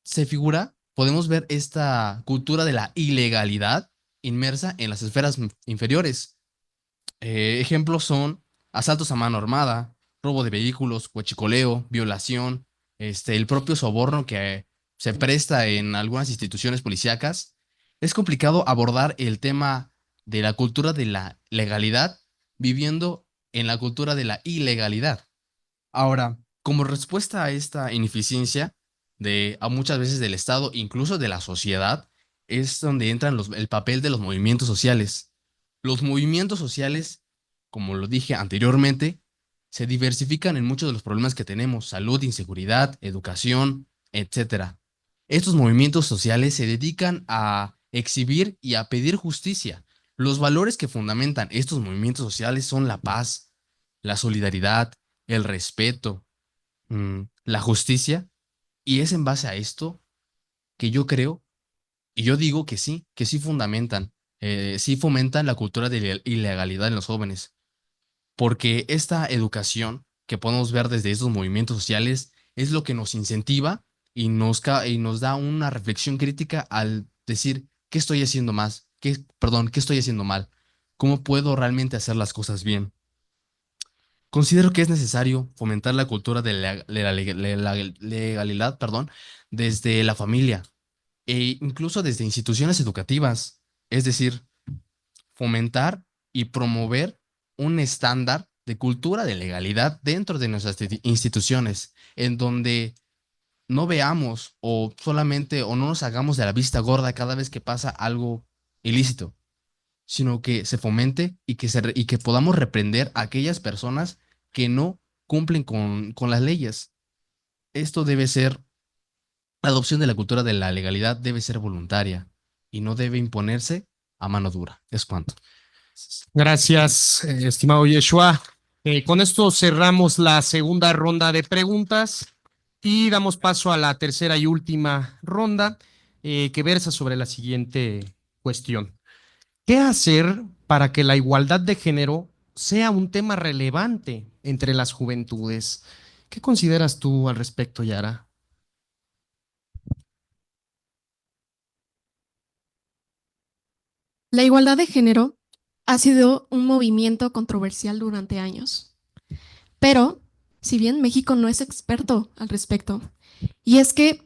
Speaker 10: se figura, podemos ver esta cultura de la ilegalidad inmersa en las esferas inferiores. Ejemplos son asaltos a mano armada, robo de vehículos, huachicoleo, violación, el propio soborno que se presta en algunas instituciones policíacas. Es complicado abordar el tema de la cultura de la legalidad viviendo en la cultura de la ilegalidad. Ahora, como respuesta a esta ineficiencia a muchas veces del Estado, incluso de la sociedad, es donde entran el papel de los movimientos sociales. Los movimientos sociales, como lo dije anteriormente, se diversifican en muchos de los problemas que tenemos: salud, inseguridad, educación, etc. Estos movimientos sociales se dedican a exhibir y a pedir justicia. Los valores que fundamentan estos movimientos sociales son la paz, la solidaridad, el respeto, la justicia, y es en base a esto que yo creo, y yo digo que sí fundamentan, sí fomentan la cultura de la ilegalidad en los jóvenes, porque esta educación que podemos ver desde estos movimientos sociales es lo que nos incentiva y nos da una reflexión crítica al decir, ¿qué estoy haciendo más? ¿Qué estoy haciendo mal? ¿Cómo puedo realmente hacer las cosas bien? Considero que es necesario fomentar la cultura de la legalidad, desde la familia e incluso desde instituciones educativas. Es decir, fomentar y promover un estándar de cultura de legalidad dentro de nuestras instituciones, en donde no veamos o no nos hagamos de la vista gorda cada vez que pasa algo ilícito, sino que se fomente y que podamos reprender a aquellas personas que no cumplen con las leyes. La adopción de la cultura de la legalidad debe ser voluntaria y no debe imponerse a mano dura. Es cuanto.
Speaker 6: Gracias, estimado Yeshua. Con esto cerramos la segunda ronda de preguntas y damos paso a la tercera y última ronda, que versa sobre la siguiente cuestión. ¿Qué hacer para que la igualdad de género sea un tema relevante entre las juventudes? ¿Qué consideras tú al respecto, Yara?
Speaker 7: La igualdad de género ha sido un movimiento controversial durante años, pero si bien México no es experto al respecto, y es que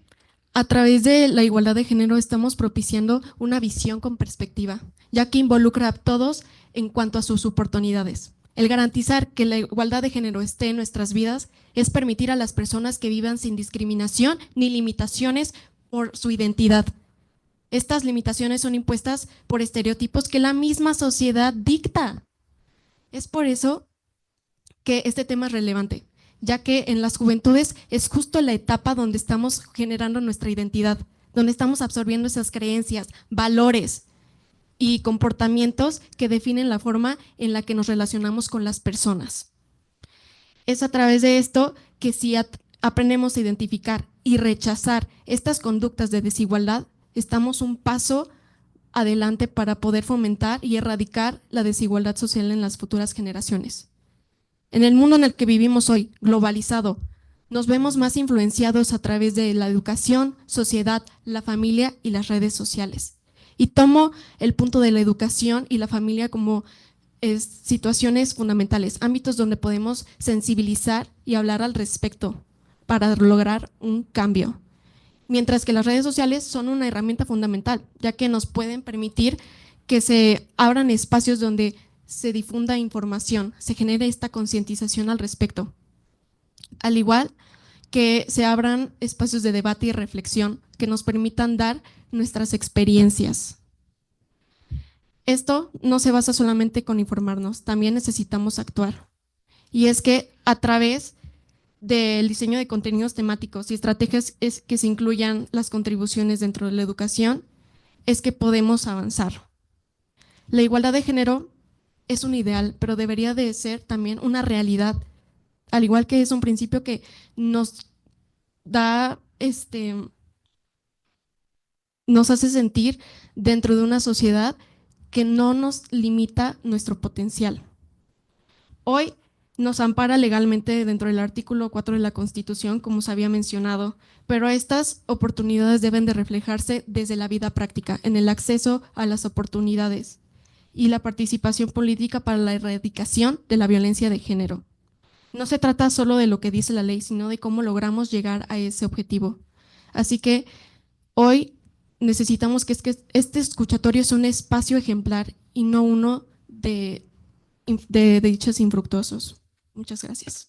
Speaker 7: a través de la igualdad de género estamos propiciando una visión con perspectiva, ya que involucra a todos en cuanto a sus oportunidades. El garantizar que la igualdad de género esté en nuestras vidas es permitir a las personas que vivan sin discriminación ni limitaciones por su identidad. Estas limitaciones son impuestas por estereotipos que la misma sociedad dicta. Es por eso que este tema es relevante, ya que en las juventudes es justo la etapa donde estamos generando nuestra identidad, donde estamos absorbiendo esas creencias, valores y comportamientos que definen la forma en la que nos relacionamos con las personas. Es a través de esto que si aprendemos a identificar y rechazar estas conductas de desigualdad, estamos un paso adelante para poder fomentar y erradicar la desigualdad social en las futuras generaciones. En el mundo en el que vivimos hoy, globalizado, Nos vemos más influenciados a través de la educación, sociedad, la familia y las redes sociales. Y tomo el punto de la educación y la familia como situaciones fundamentales, ámbitos donde podemos sensibilizar y hablar al respecto para lograr un cambio. Mientras que las redes sociales son una herramienta fundamental, ya que nos pueden permitir que se abran espacios donde se difunda información, se genere esta concientización al respecto. Al igual que se abran espacios de debate y reflexión que nos permitan dar nuestras experiencias. Esto no se basa solamente con informarnos, también necesitamos actuar. Y es que a través del diseño de contenidos temáticos y estrategias que se incluyan las contribuciones dentro de la educación, es que podemos avanzar. La igualdad de género es un ideal, pero debería de ser también una realidad, al igual que es un principio que nos da, nos hace sentir dentro de una sociedad que no nos limita nuestro potencial. Hoy nos ampara legalmente dentro del artículo 4 de la Constitución, como se había mencionado, pero estas oportunidades deben de reflejarse desde la vida práctica, en el acceso a las oportunidades y la participación política para la erradicación de la violencia de género. No se trata solo de lo que dice la ley, sino de cómo logramos llegar a ese objetivo. Así que hoy necesitamos que este escuchatorio es un espacio ejemplar y no uno de dichos infructuosos. Muchas gracias.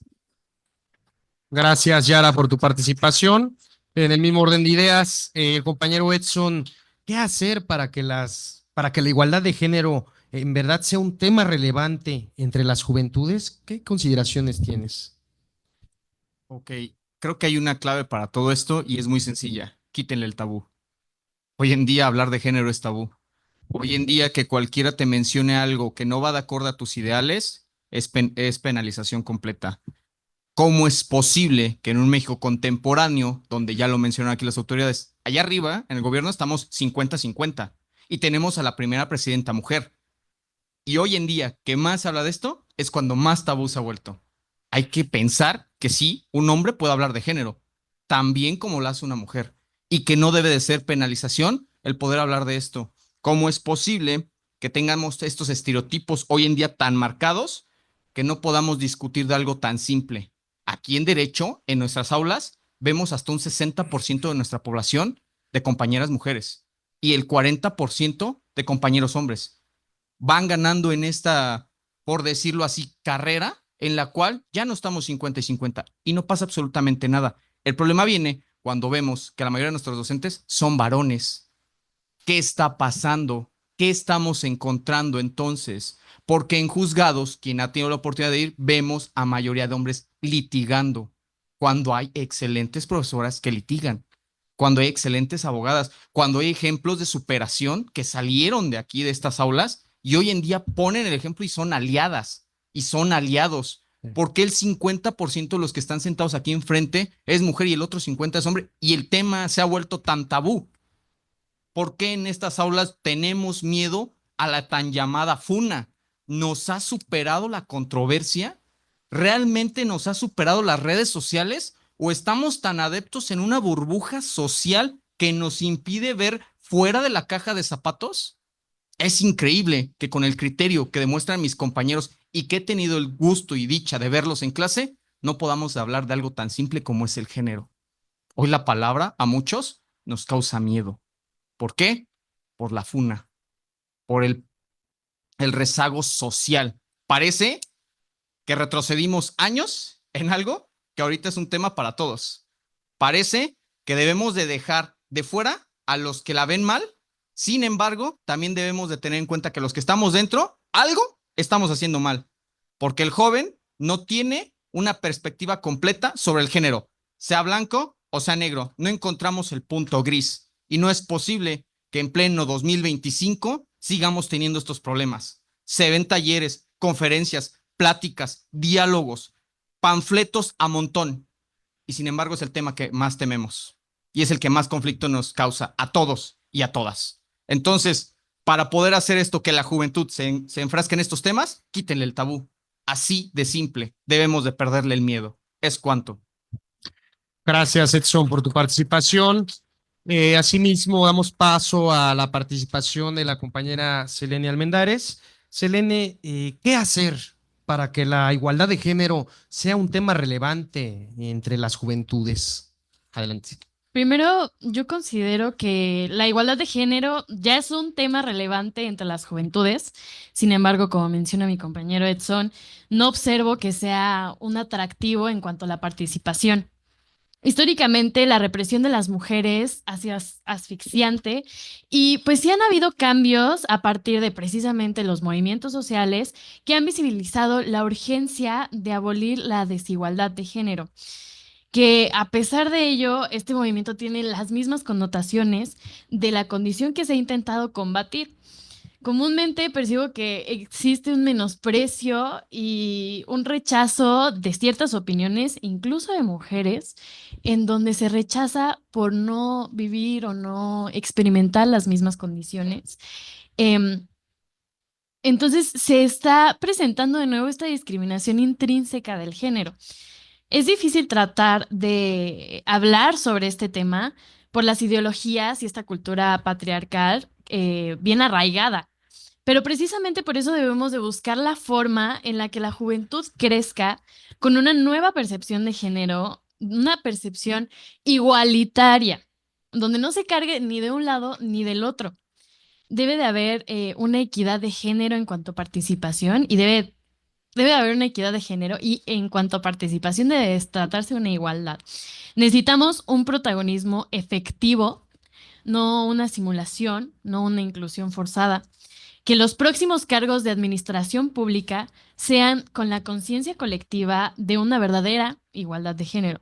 Speaker 6: Gracias, Yara, por tu participación. En el mismo orden de ideas, el compañero Edson, ¿qué hacer para que la igualdad de género en verdad sea un tema relevante entre las juventudes? ¿Qué consideraciones tienes?
Speaker 8: Ok, creo que hay una clave para todo esto y es muy sencilla. Quítenle el tabú. Hoy en día hablar de género es tabú. Hoy en día que cualquiera te mencione algo que no va de acuerdo a tus ideales es penalización completa. ¿Cómo es posible que en un México contemporáneo, donde ya lo mencionaron aquí las autoridades, allá arriba en el gobierno estamos 50-50 y tenemos a la primera presidenta mujer? Y hoy en día que más se habla de esto es cuando más tabú se ha vuelto. Hay que pensar que sí, un hombre puede hablar de género, también como lo hace una mujer, y que no debe de ser penalización el poder hablar de esto. ¿Cómo es posible que tengamos estos estereotipos hoy en día tan marcados que no podamos discutir de algo tan simple? Aquí en Derecho, en nuestras aulas, vemos hasta un 60% de nuestra población de compañeras mujeres y el 40% de compañeros hombres. Van ganando en esta, por decirlo así, carrera en la cual ya no estamos 50 y 50 y no pasa absolutamente nada. El problema viene cuando vemos que la mayoría de nuestros docentes son varones. ¿Qué está pasando? ¿Qué estamos encontrando entonces? Porque en juzgados, quien ha tenido la oportunidad de ir, vemos a mayoría de hombres litigando, cuando hay excelentes profesoras que litigan, cuando hay excelentes abogadas, cuando hay ejemplos de superación que salieron de aquí, de estas aulas, y hoy en día ponen el ejemplo y son aliadas y son aliados. ¿Por qué el 50% de los que están sentados aquí enfrente es mujer y el otro 50% es hombre? Y el tema se ha vuelto tan tabú. ¿Por qué en estas aulas tenemos miedo a la tan llamada funa? ¿Nos ha superado la controversia? ¿Realmente nos ha superado las redes sociales? ¿O estamos tan adeptos en una burbuja social que nos impide ver fuera de la caja de zapatos? Es increíble que con el criterio que demuestran mis compañeros y que he tenido el gusto y dicha de verlos en clase, no podamos hablar de algo tan simple como es el género. Hoy la palabra a muchos nos causa miedo. ¿Por qué? Por la funa, por el rezago social. Parece que retrocedimos años en algo que ahorita es un tema para todos. Parece que debemos de dejar de fuera a los que la ven mal. Sin embargo, también debemos de tener en cuenta que los que estamos dentro, algo estamos haciendo mal, porque el joven no tiene una perspectiva completa sobre el género, sea blanco o sea negro. No encontramos el punto gris. Y no es posible que en pleno 2025 sigamos teniendo estos problemas. Se ven talleres, conferencias, pláticas, diálogos, panfletos a montón. Y sin embargo es el tema que más tememos. Y es el que más conflicto nos causa a todos y a todas. Entonces, para poder hacer esto, que la juventud se enfrasque en estos temas, quítenle el tabú. Así de simple. Debemos de perderle el miedo. Es cuanto.
Speaker 6: Gracias, Edson, por tu participación. Asimismo, damos paso a la participación de la compañera Selene Almendares. Selene, ¿qué hacer para que la igualdad de género sea un tema relevante entre las juventudes? Adelante.
Speaker 9: Primero, yo considero que la igualdad de género ya es un tema relevante entre las juventudes. Sin embargo, como menciona mi compañero Edson, no observo que sea un atractivo en cuanto a la participación. Históricamente, la represión de las mujeres ha sido asfixiante y pues sí han habido cambios a partir de precisamente los movimientos sociales que han visibilizado la urgencia de abolir la desigualdad de género, que a pesar de ello, este movimiento tiene las mismas connotaciones de la condición que se ha intentado combatir. Comúnmente percibo que existe un menosprecio y un rechazo de ciertas opiniones, incluso de mujeres, en donde se rechaza por no vivir o no experimentar las mismas condiciones. Entonces se está presentando de nuevo esta discriminación intrínseca del género. Es difícil tratar de hablar sobre este tema por las ideologías y esta cultura patriarcal bien arraigada. Pero precisamente por eso debemos de buscar la forma en la que la juventud crezca con una nueva percepción de género, una percepción igualitaria, donde no se cargue ni de un lado ni del otro. Debe de haber una equidad de género en cuanto a participación y debe de haber una equidad de género y en cuanto a participación debe tratarse de una igualdad. Necesitamos un protagonismo efectivo, no una simulación, no una inclusión forzada. Que los próximos cargos de administración pública sean con la conciencia colectiva de una verdadera igualdad de género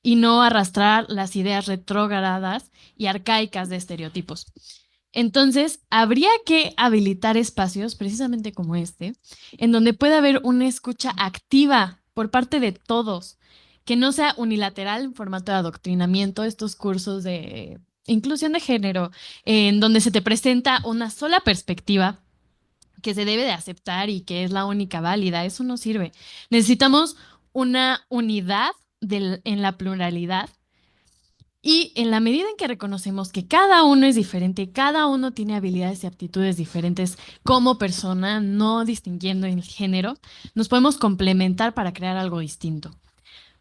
Speaker 9: y no arrastrar las ideas retrógradas y arcaicas de estereotipos. Entonces, habría que habilitar espacios, precisamente como este, en donde pueda haber una escucha activa por parte de todos, que no sea unilateral en formato de adoctrinamiento, estos cursos de inclusión de género, en donde se te presenta una sola perspectiva que se debe de aceptar y que es la única válida. Eso no sirve. Necesitamos una unidad en la pluralidad. Y en la medida en que reconocemos que cada uno es diferente, cada uno tiene habilidades y aptitudes diferentes como persona, no distinguiendo el género, nos podemos complementar para crear algo distinto.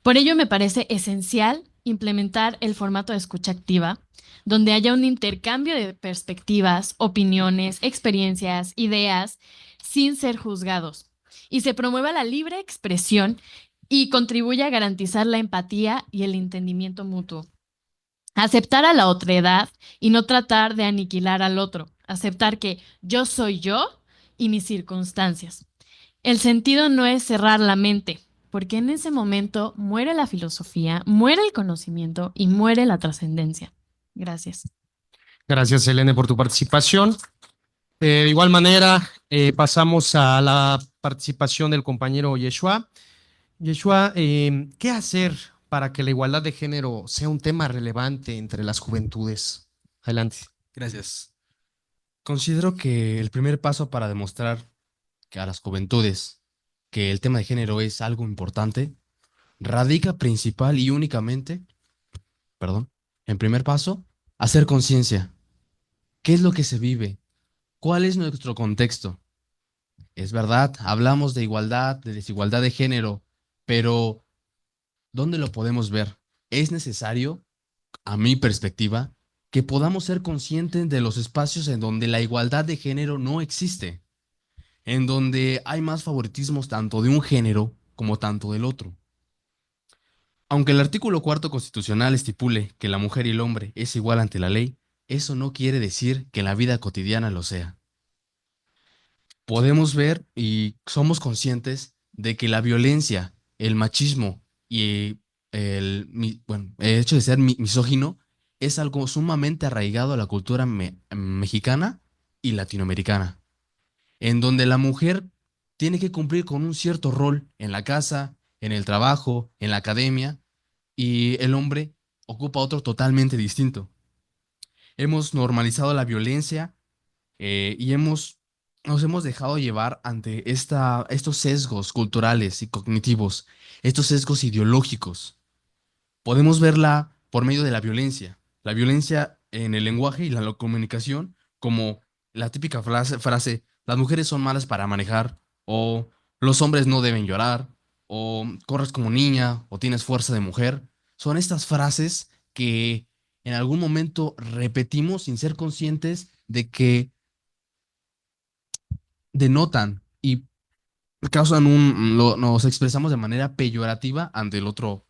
Speaker 9: Por ello me parece esencial implementar el formato de escucha activa, donde haya un intercambio de perspectivas, opiniones, experiencias, ideas, sin ser juzgados, y se promueva la libre expresión y contribuya a garantizar la empatía y el entendimiento mutuo. Aceptar a la otredad y no tratar de aniquilar al otro. Aceptar que yo soy yo y mis circunstancias. El sentido no es cerrar la mente, porque en ese momento muere la filosofía, muere el conocimiento y muere la trascendencia. Gracias.
Speaker 6: Gracias, Selene, por tu participación. De igual manera, pasamos a la participación del compañero Yeshua. Yeshua, ¿qué hacer para que la igualdad de género sea un tema relevante entre las juventudes? Adelante.
Speaker 10: Gracias. Considero que el primer paso para demostrar que a las juventudes que el tema de género es algo importante radica principal y únicamente, en primer paso, hacer conciencia. ¿Qué es lo que se vive? ¿Cuál es nuestro contexto? Es verdad, hablamos de igualdad, de desigualdad de género, pero ¿dónde lo podemos ver? Es necesario, a mi perspectiva, que podamos ser conscientes de los espacios en donde la igualdad de género no existe, en donde hay más favoritismos tanto de un género como tanto del otro. Aunque el artículo 4 constitucional estipule que la mujer y el hombre es igual ante la ley, eso no quiere decir que en la vida cotidiana lo sea. Podemos ver y somos conscientes de que la violencia, el machismo y el hecho de ser misógino es algo sumamente arraigado a la cultura mexicana y latinoamericana, en donde la mujer tiene que cumplir con un cierto rol en la casa, en el trabajo, en la academia, y el hombre ocupa otro totalmente distinto. Hemos normalizado la violencia y nos hemos dejado llevar ante estos sesgos culturales y cognitivos, estos sesgos ideológicos. podemos verla por medio de la violencia en el lenguaje y la comunicación, como la típica frase, las mujeres son malas para manejar, o los hombres no deben llorar, o corres como niña, o tienes fuerza de mujer. Son estas frases que en algún momento repetimos sin ser conscientes de que denotan y nos expresamos de manera peyorativa ante el otro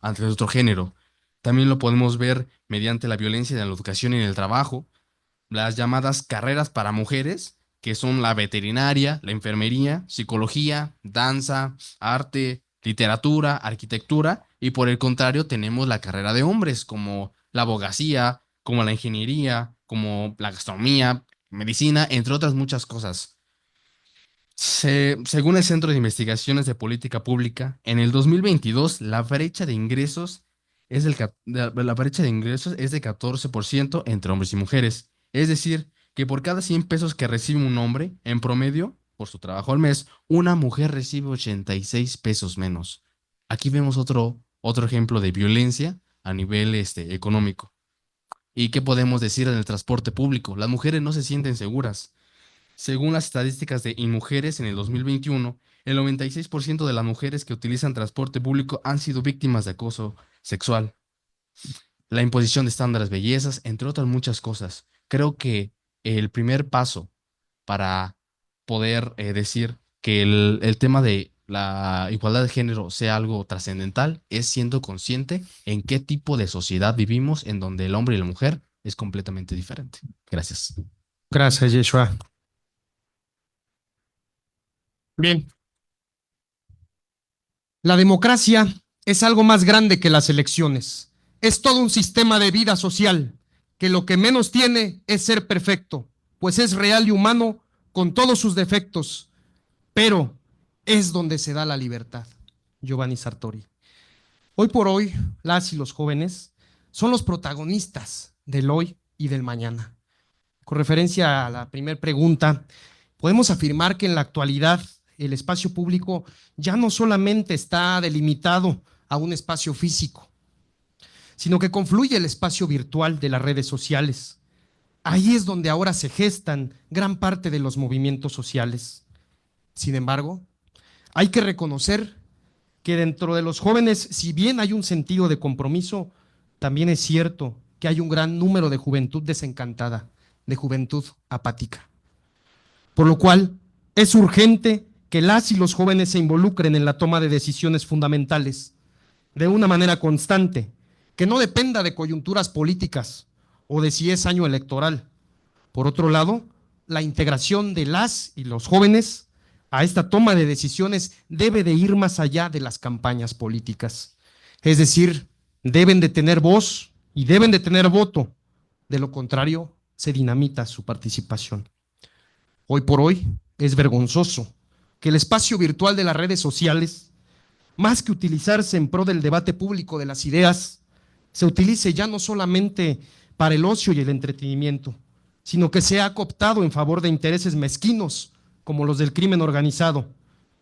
Speaker 10: género. También lo podemos ver mediante la violencia en la educación y en el trabajo, las llamadas carreras para mujeres, que son la veterinaria, la enfermería, psicología, danza, arte, literatura, arquitectura, y por el contrario tenemos la carrera de hombres, como la abogacía, como la ingeniería, como la gastronomía, medicina, entre otras muchas cosas. Según el Centro de Investigaciones de Política Pública, en el 2022 la brecha de ingresos es de 14% entre hombres y mujeres. Es decir, que por cada 100 pesos que recibe un hombre, en promedio, por su trabajo al mes, una mujer recibe 86 pesos menos. Aquí vemos otro ejemplo de violencia a nivel económico. ¿Y qué podemos decir en el transporte público? Las mujeres no se sienten seguras. Según las estadísticas de InMujeres en el 2021, el 96% de las mujeres que utilizan transporte público han sido víctimas de acoso sexual, la imposición de estándares de bellezas, entre otras muchas cosas. Creo que el primer paso para poder decir que el tema de la igualdad de género sea algo trascendental es siendo consciente en qué tipo de sociedad vivimos, en donde el hombre y la mujer es completamente diferente. Gracias.
Speaker 6: Gracias, Yeshua. Bien. La democracia es algo más grande que las elecciones. Es todo un sistema de vida social que lo que menos tiene es ser perfecto, pues es real y humano con todos sus defectos, pero es donde se da la libertad. Giovanni Sartori. Hoy por hoy, las y los jóvenes son los protagonistas del hoy y del mañana. Con referencia a la primera pregunta, podemos afirmar que en la actualidad el espacio público ya no solamente está delimitado a un espacio físico, sino que confluye el espacio virtual de las redes sociales. Ahí es donde ahora se gestan gran parte de los movimientos sociales. Sin embargo, hay que reconocer que dentro de los jóvenes, si bien hay un sentido de compromiso, también es cierto que hay un gran número de juventud desencantada, de juventud apática. Por lo cual, es urgente que las y los jóvenes se involucren en la toma de decisiones fundamentales de una manera constante, que no dependa de coyunturas políticas o de si es año electoral. Por otro lado, la integración de las y los jóvenes a esta toma de decisiones debe de ir más allá de las campañas políticas. Es decir, deben de tener voz y deben de tener voto. De lo contrario, se dinamita su participación. Hoy por hoy es vergonzoso que el espacio virtual de las redes sociales, más que utilizarse en pro del debate público de las ideas, se utilice ya no solamente para el ocio y el entretenimiento, sino que se ha cooptado en favor de intereses mezquinos como los del crimen organizado,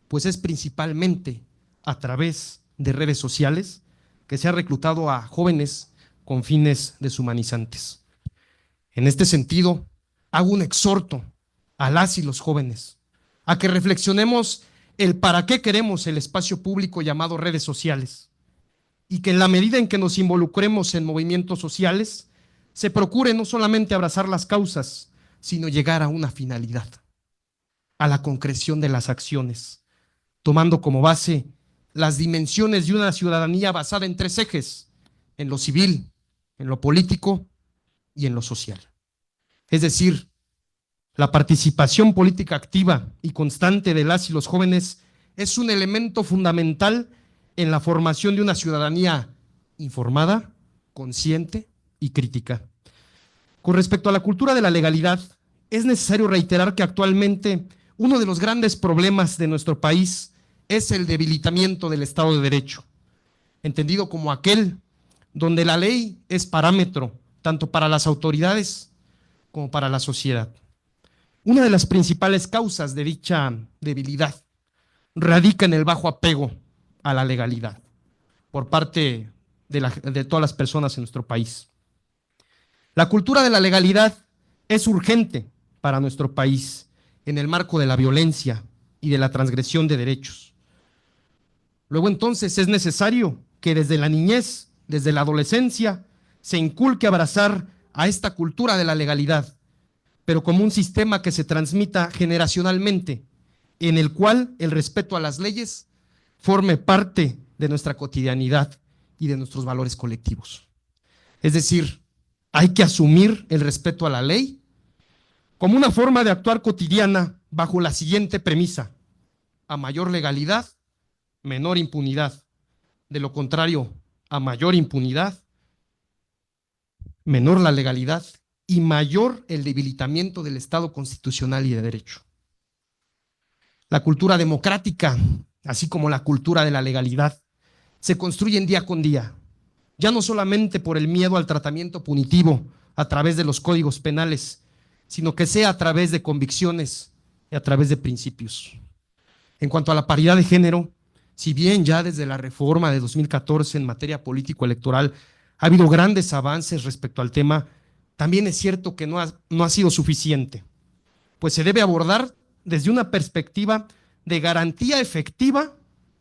Speaker 6: pues es principalmente a través de redes sociales que se ha reclutado a jóvenes con fines deshumanizantes. En este sentido, hago un exhorto a las y los jóvenes a que reflexionemos el para qué queremos el espacio público llamado redes sociales, y que en la medida en que nos involucremos en movimientos sociales, se procure no solamente abrazar las causas, sino llegar a una finalidad, a la concreción de las acciones, tomando como base las dimensiones de una ciudadanía basada en 3 ejes: en lo civil, en lo político y en lo social. Es decir, la participación política activa y constante de las y los jóvenes es un elemento fundamental en la formación de una ciudadanía informada, consciente y crítica. Con respecto a la cultura de la legalidad, es necesario reiterar que actualmente uno de los grandes problemas de nuestro país es el debilitamiento del Estado de Derecho, entendido como aquel donde la ley es parámetro tanto para las autoridades como para la sociedad. Una de las principales causas de dicha debilidad radica en el bajo apego a la legalidad por parte de todas las personas en nuestro país. La cultura de la legalidad es urgente para nuestro país en el marco de la violencia y de la transgresión de derechos. Luego entonces es necesario que desde la niñez, desde la adolescencia, se inculque abrazar a esta cultura de la legalidad, pero como un sistema que se transmita generacionalmente, en el cual el respeto a las leyes forme parte de nuestra cotidianidad y de nuestros valores colectivos. Es decir, hay que asumir el respeto a la ley como una forma de actuar cotidiana bajo la siguiente premisa: a mayor legalidad, menor impunidad. De lo contrario, a mayor impunidad, menor la legalidad y mayor el debilitamiento del Estado constitucional y de derecho. La cultura democrática, así como la cultura de la legalidad, se construyen día con día, ya no solamente por el miedo al tratamiento punitivo a través de los códigos penales, sino que sea a través de convicciones y a través de principios. En cuanto a la paridad de género, si bien ya desde la reforma de 2014 en materia político-electoral ha habido grandes avances respecto al tema, también es cierto que no ha sido suficiente, pues se debe abordar desde una perspectiva de garantía efectiva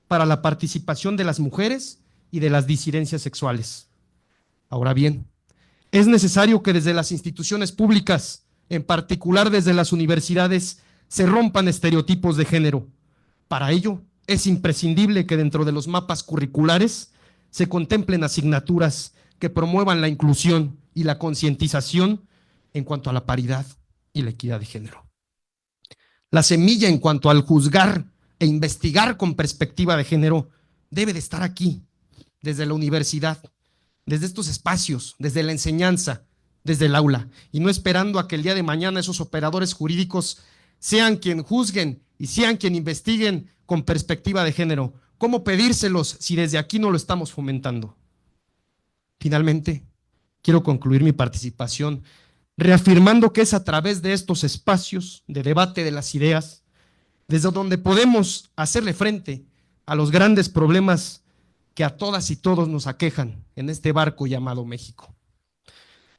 Speaker 6: para la participación de las mujeres y de las disidencias sexuales. Ahora bien, es necesario que desde las instituciones públicas, en particular desde las universidades, se rompan estereotipos de género. Para ello, es imprescindible que dentro de los mapas curriculares se contemplen asignaturas que promuevan la inclusión y la concientización en cuanto a la paridad y la equidad de género. La semilla en cuanto al juzgar e investigar con perspectiva de género debe de estar aquí, desde la universidad, desde estos espacios, desde la enseñanza, desde el aula, y no esperando a que el día de mañana esos operadores jurídicos sean quien juzguen y sean quien investiguen con perspectiva de género. ¿Cómo pedírselos si desde aquí no lo estamos fomentando? Finalmente, quiero concluir mi participación reafirmando que es a través de estos espacios de debate de las ideas desde donde podemos hacerle frente a los grandes problemas que a todas y todos nos aquejan en este barco llamado México,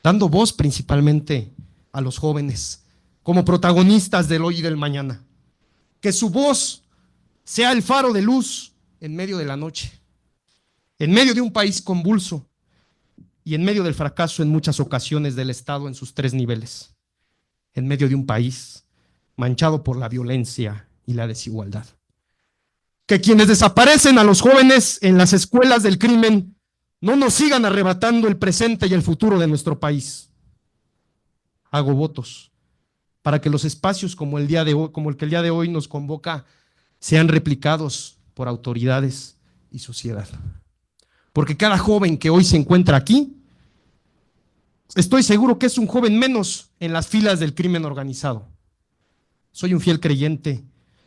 Speaker 6: dando voz principalmente a los jóvenes como protagonistas del hoy y del mañana, que su voz sea el faro de luz en medio de la noche, en medio de un país convulso y en medio del fracaso en muchas ocasiones del Estado en sus 3 niveles, en medio de un país manchado por la violencia y la desigualdad. Que quienes desaparecen a los jóvenes en las escuelas del crimen no nos sigan arrebatando el presente y el futuro de nuestro país. Hago votos para que los espacios como el que el día de hoy nos convoca sean replicados por autoridades y sociedad. Porque cada joven que hoy se encuentra aquí, estoy seguro que es un joven menos en las filas del crimen organizado. Soy un fiel creyente,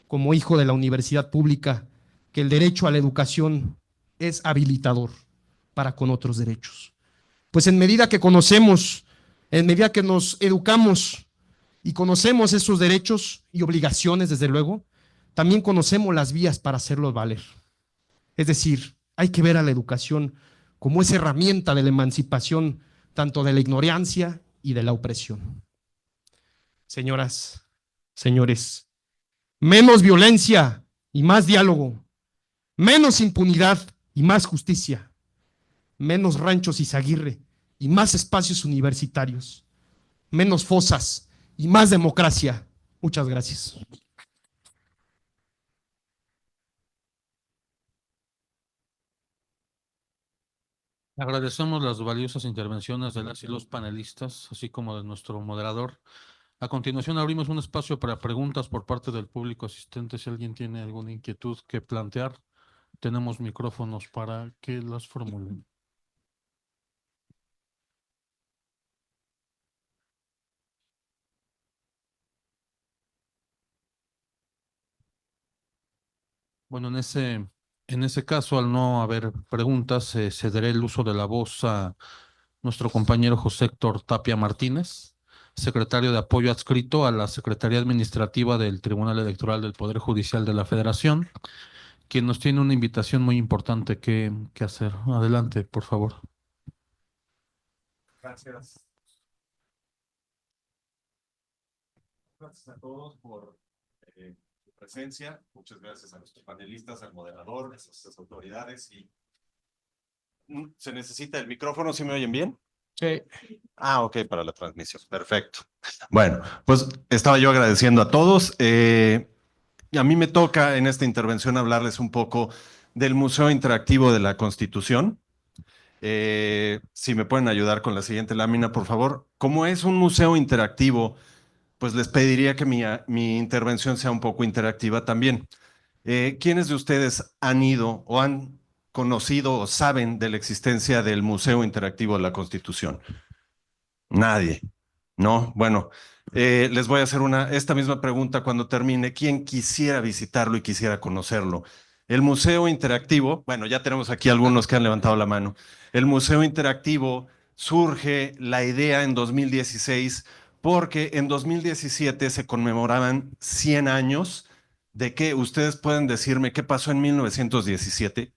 Speaker 6: como hijo de la universidad pública, que el derecho a la educación es habilitador para con otros derechos. Pues en medida que conocemos, en medida que nos educamos y conocemos esos derechos y obligaciones, desde luego, también conocemos las vías para hacerlos valer. Es decir, hay que ver a la educación como esa herramienta de la emancipación, tanto de la ignorancia y de la opresión. Señoras, señores, menos violencia y más diálogo, menos impunidad y más justicia, menos ranchos Izaguirre y más espacios universitarios, menos fosas y más democracia. Muchas gracias.
Speaker 1: Agradecemos las valiosas intervenciones de las y los panelistas, así como de nuestro moderador. A continuación abrimos un espacio para preguntas por parte del público asistente. Si alguien tiene alguna inquietud que plantear, tenemos micrófonos para que las formulen. Bueno, en ese caso, al no haber preguntas, cederé el uso de la voz a nuestro compañero José Héctor Tapia Martínez, secretario de apoyo adscrito a la Secretaría Administrativa del Tribunal Electoral del Poder Judicial de la Federación, quien nos tiene una invitación muy importante que hacer. Adelante, por favor.
Speaker 11: Gracias. Gracias a todos por su presencia. Muchas gracias a nuestros panelistas, al moderador, a nuestras autoridades. ¿Se necesita el micrófono? ¿Sí me oyen bien?
Speaker 6: Sí.
Speaker 11: Ah, ok, para la transmisión. Perfecto. Bueno, pues estaba yo agradeciendo a todos. A mí me toca en esta intervención hablarles un poco del Museo Interactivo de la Constitución. Si me pueden ayudar con la siguiente lámina, por favor. Como es un museo interactivo, pues les pediría que mi intervención sea un poco interactiva también. ¿Quiénes de ustedes han ido o han conocido o saben de la existencia del Museo Interactivo de la Constitución? Nadie. No, bueno, les voy a hacer esta misma pregunta cuando termine. ¿Quién quisiera visitarlo y quisiera conocerlo? El Museo Interactivo, bueno, ya tenemos aquí algunos que han levantado la mano. El Museo Interactivo surge la idea en 2016 porque en 2017 se conmemoraban 100 años de que ustedes pueden decirme qué pasó en 1917.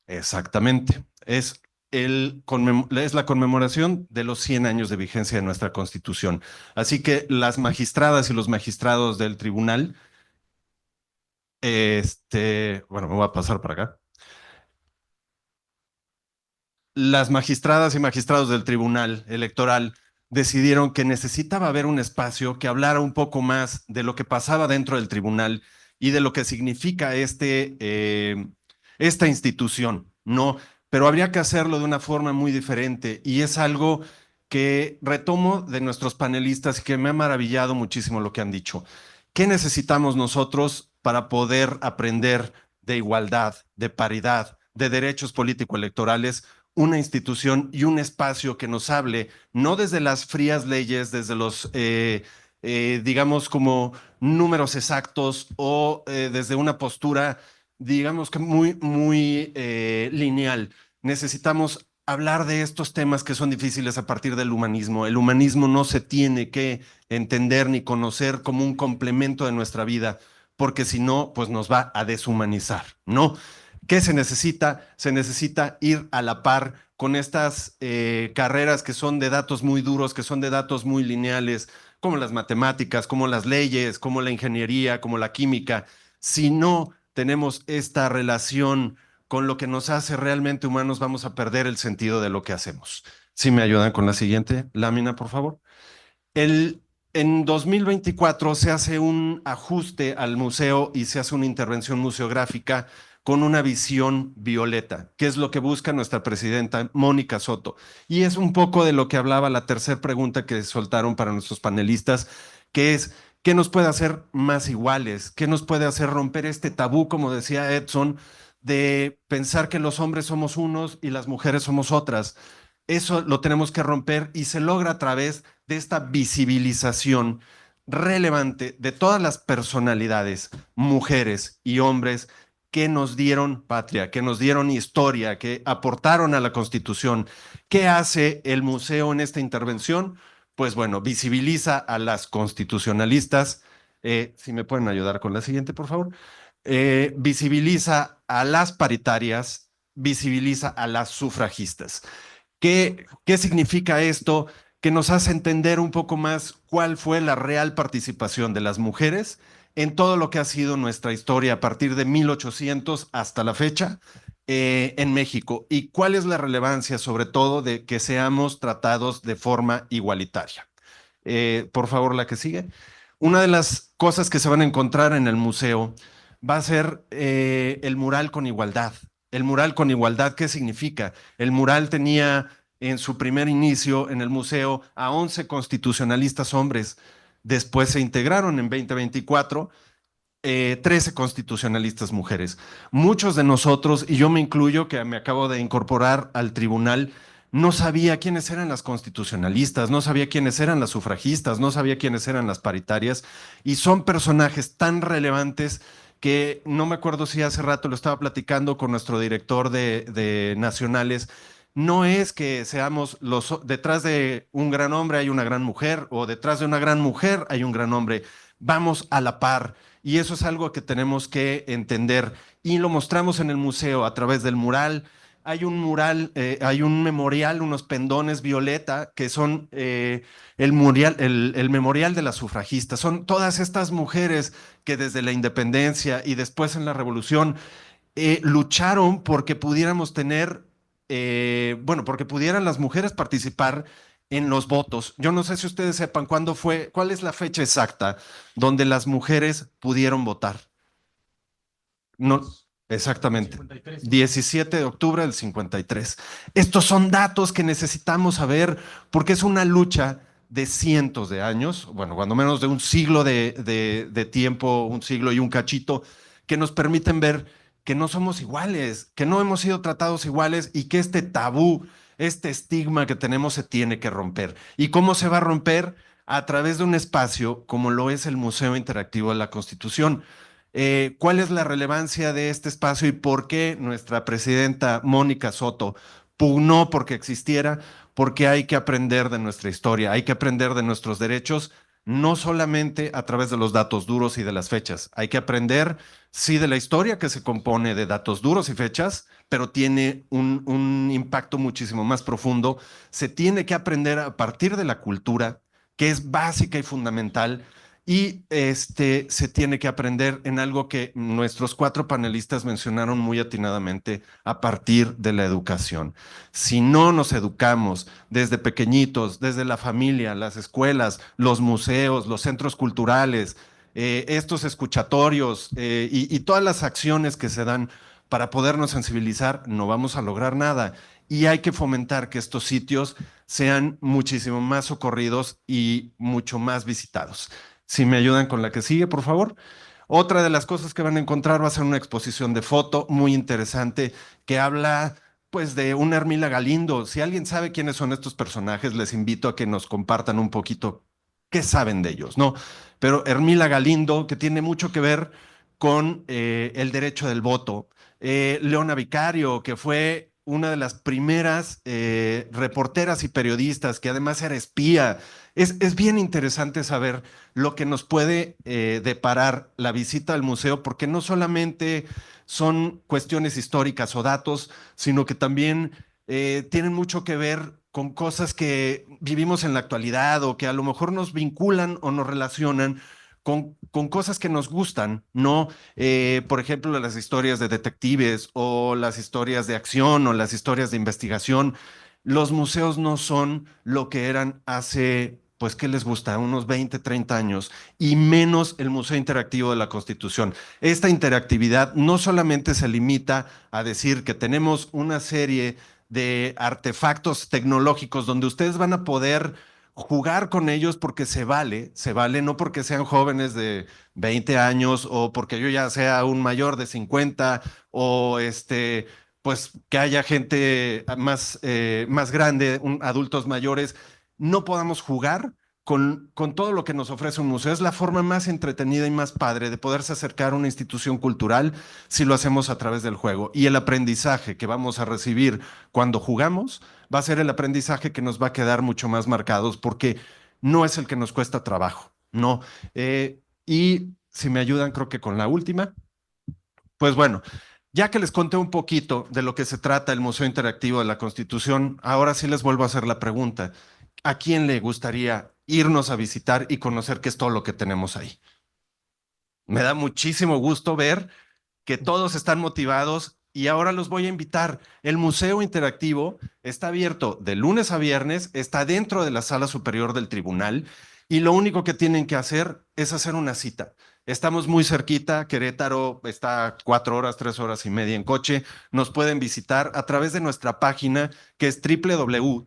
Speaker 11: Exactamente, es la conmemoración de los 100 años de vigencia de nuestra Constitución. Así que las magistradas y los magistrados del tribunal, bueno, me voy a pasar para acá. Las magistradas y magistrados del Tribunal Electoral decidieron que necesitaba haber un espacio que hablara un poco más de lo que pasaba dentro del tribunal y de lo que significa esta institución, ¿no? Pero habría que hacerlo de una forma muy diferente y es algo que retomo de nuestros panelistas y que me ha maravillado muchísimo lo que han dicho. ¿Qué necesitamos nosotros para poder aprender de igualdad, de paridad, de derechos político-electorales? Una institución y un espacio que nos hable, no desde las frías leyes, desde los, digamos, como números exactos o desde una postura, digamos que muy lineal. Necesitamos hablar de estos temas que son difíciles a partir del humanismo. El humanismo no se tiene que entender ni conocer como un complemento de nuestra vida, porque si no, pues nos va a deshumanizar, ¿no? ¿Qué se necesita? Se necesita ir a la par con estas carreras que son de datos muy duros, que son de datos muy lineales, como las matemáticas, como las leyes, como la ingeniería, como la química. Si no tenemos esta relación con lo que nos hace realmente humanos, vamos a perder el sentido de lo que hacemos. Si me ayudan con la siguiente lámina, por favor. En 2024 se hace un ajuste al museo y se hace una intervención museográfica con una visión violeta, que es lo que busca nuestra presidenta Mónica Soto. Y es un poco de lo que hablaba la tercera pregunta que soltaron para nuestros panelistas, que es, ¿qué nos puede hacer más iguales? ¿Qué nos puede hacer romper este tabú, como decía Edson, de pensar que los hombres somos unos y las mujeres somos otras? Eso lo tenemos que romper y se logra a través de esta visibilización relevante de todas las personalidades, mujeres y hombres, que nos dieron patria, que nos dieron historia, que aportaron a la Constitución. ¿Qué hace el museo en esta intervención? Pues bueno, visibiliza a las constitucionalistas. Si me pueden ayudar con la siguiente, por favor. Visibiliza a las paritarias, visibiliza a las sufragistas. ¿Qué significa esto? Que nos hace entender un poco más cuál fue la real participación de las mujeres en todo lo que ha sido nuestra historia a partir de 1800 hasta la fecha en México y cuál es la relevancia sobre todo de que seamos tratados de forma igualitaria. Por favor, la que sigue. Una de las cosas que se van a encontrar en el museo va a ser el mural con igualdad. El mural con igualdad, ¿qué significa? El mural tenía en su primer inicio en el museo a 11 constitucionalistas hombres. Después se integraron en 2024 13 constitucionalistas mujeres. Muchos de nosotros, y yo me incluyo, que me acabo de incorporar al tribunal, no sabía quiénes eran las constitucionalistas, no sabía quiénes eran las sufragistas, no sabía quiénes eran las paritarias, y son personajes tan relevantes que no me acuerdo si hace rato lo estaba platicando con nuestro director de Nacionales. No es que seamos detrás de un gran hombre hay una gran mujer o detrás de una gran mujer hay un gran hombre. Vamos a la par Y eso es algo que tenemos que entender y lo mostramos en el museo a través del mural. Hay un mural, hay un memorial, unos pendones violeta que son el memorial de las sufragistas. Son todas estas mujeres que desde la independencia y después en la revolución lucharon porque pudiéramos tener, porque pudieran las mujeres participar en los votos. Yo no sé si ustedes sepan cuándo fue, cuál es la fecha exacta donde las mujeres pudieron votar. No, exactamente.
Speaker 6: 53.
Speaker 11: 17 de octubre del 53. Estos son datos que necesitamos saber porque es una lucha de cientos de años, bueno, cuando menos de un siglo de tiempo, un siglo y un cachito, que nos permiten ver que no somos iguales, que no hemos sido tratados iguales y que este tabú, este estigma que tenemos se tiene que romper. ¿Y cómo se va a romper? A través de un espacio como lo es el Museo Interactivo de la Constitución. ¿Cuál es la relevancia de este espacio y por qué nuestra presidenta Mónica Soto pugnó porque existiera? Porque hay que aprender de nuestra historia, hay que aprender de nuestros derechos, no solamente a través de los datos duros y de las fechas. Hay que aprender, sí, de la historia que se compone de datos duros y fechas, pero tiene un impacto muchísimo más profundo. Se tiene que aprender a partir de la cultura, que es básica y fundamental, y se tiene que aprender en algo que nuestros 4 panelistas mencionaron muy atinadamente, a partir de la educación. Si no nos educamos desde pequeñitos, desde la familia, las escuelas, los museos, los centros culturales, estos escuchatorios y todas las acciones que se dan para podernos sensibilizar, no vamos a lograr nada. Y hay que fomentar que estos sitios sean muchísimo más socorridos y mucho más visitados. Si me ayudan con la que sigue, por favor. Otra de las cosas que van a encontrar va a ser una exposición de foto muy interesante que habla pues de una Ermila Galindo. Si alguien sabe quiénes son estos personajes, les invito a que nos compartan un poquito qué saben de ellos, ¿no? Pero Ermila Galindo, que tiene mucho que ver con el derecho del voto. Leona Vicario, que fue una de las primeras reporteras y periodistas, que además era espía. Es bien interesante saber lo que nos puede deparar la visita al museo, porque no solamente son cuestiones históricas o datos, sino que también tienen mucho que ver con cosas que vivimos en la actualidad o que a lo mejor nos vinculan o nos relacionan con cosas que nos gustan, ¿no? Por ejemplo, las historias de detectives o las historias de acción o las historias de investigación. Los museos no son lo que eran hace, pues, ¿qué les gusta? Unos 20, 30 años, y menos el Museo Interactivo de la Constitución. Esta interactividad no solamente se limita a decir que tenemos una serie de artefactos tecnológicos donde ustedes van a poder jugar con ellos porque se vale, no porque sean jóvenes de 20 años o porque yo ya sea un mayor de 50 o pues que haya gente más grande, adultos mayores, no podamos jugar con todo lo que nos ofrece un museo. Es la forma más entretenida y más padre de poderse acercar a una institución cultural si lo hacemos a través del juego. Y el aprendizaje que vamos a recibir cuando jugamos va a ser el aprendizaje que nos va a quedar mucho más marcados, porque no es el que nos cuesta trabajo, ¿no? Y si me ayudan, creo que con la última, pues bueno, ya que les conté un poquito de lo que se trata el Museo Interactivo de la Constitución, ahora sí les vuelvo a hacer la pregunta. ¿A quién le gustaría irnos a visitar y conocer qué es todo lo que tenemos ahí? Me da muchísimo gusto ver que todos están motivados y ahora los voy a invitar. El Museo Interactivo está abierto de lunes a viernes, está dentro de la sala superior del tribunal y lo único que tienen que hacer es hacer una cita. Estamos muy cerquita, Querétaro está a 4 horas, 3 horas y media en coche. Nos pueden visitar a través de nuestra página, que es www.te.gov.mx.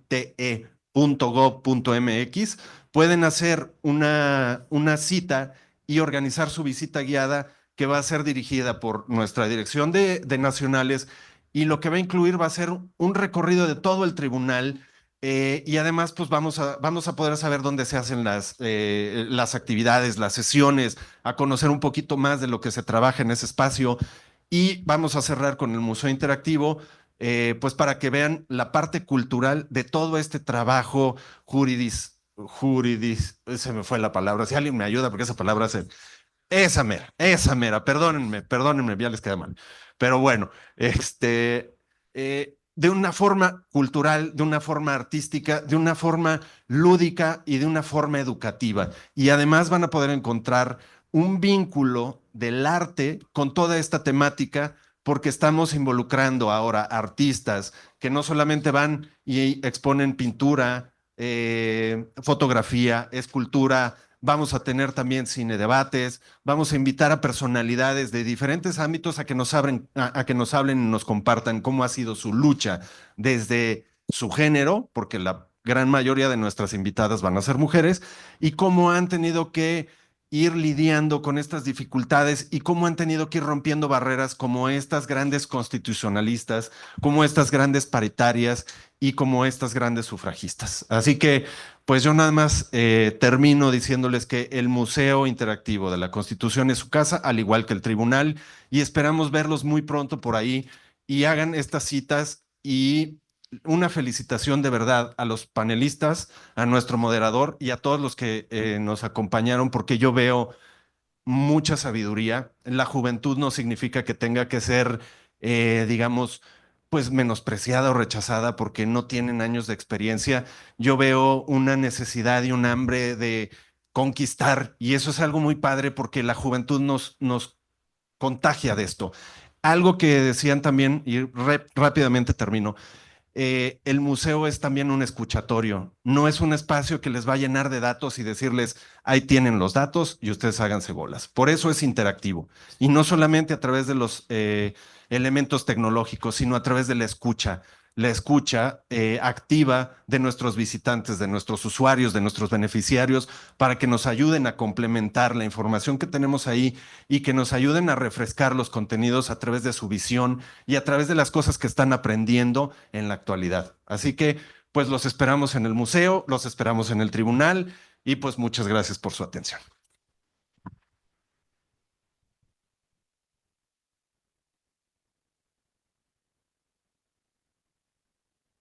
Speaker 11: Pueden hacer una cita y organizar su visita guiada, que va a ser dirigida por nuestra dirección de nacionales, y lo que va a incluir va a ser un recorrido de todo el tribunal. Y además, pues vamos a poder saber dónde se hacen las actividades, las sesiones, a conocer un poquito más de lo que se trabaja en ese espacio. Y vamos a cerrar con el Museo Interactivo, pues para que vean la parte cultural de todo este trabajo se me fue la palabra, si alguien me ayuda, porque esa palabra Esa mera, perdónenme, ya les queda mal. Pero bueno, de una forma cultural, de una forma artística, de una forma lúdica y de una forma educativa. Y además van a poder encontrar un vínculo del arte con toda esta temática, porque estamos involucrando ahora artistas que no solamente van y exponen pintura, fotografía, escultura. Vamos a tener también cine debates, vamos a invitar a personalidades de diferentes ámbitos a que nos hablen y nos compartan cómo ha sido su lucha desde su género, porque la gran mayoría de nuestras invitadas van a ser mujeres, y cómo han tenido que ir lidiando con estas dificultades y cómo han tenido que ir rompiendo barreras como estas grandes constitucionalistas, como estas grandes paritarias y como estas grandes sufragistas. Así que, pues yo nada más termino diciéndoles que el Museo Interactivo de la Constitución es su casa, al igual que el tribunal, y esperamos verlos muy pronto por ahí y hagan estas citas. Y una felicitación de verdad a los panelistas, a nuestro moderador y a todos los que nos acompañaron, porque yo veo mucha sabiduría. La juventud no significa que tenga que ser, digamos, pues menospreciada o rechazada porque no tienen años de experiencia. Yo veo una necesidad y un hambre de conquistar, y eso es algo muy padre porque la juventud nos contagia de esto. Algo que decían también, y rápidamente termino, el museo es también un escuchatorio, no es un espacio que les va a llenar de datos y decirles, ahí tienen los datos y ustedes háganse bolas. Por eso es interactivo, y no solamente a través de los elementos tecnológicos, sino a través de la escucha activa de nuestros visitantes, de nuestros usuarios, de nuestros beneficiarios, para que nos ayuden a complementar la información que tenemos ahí y que nos ayuden a refrescar los contenidos a través de su visión y a través de las cosas que están aprendiendo en la actualidad. Así que, pues los esperamos en el museo, los esperamos en el tribunal, y pues muchas gracias por su atención.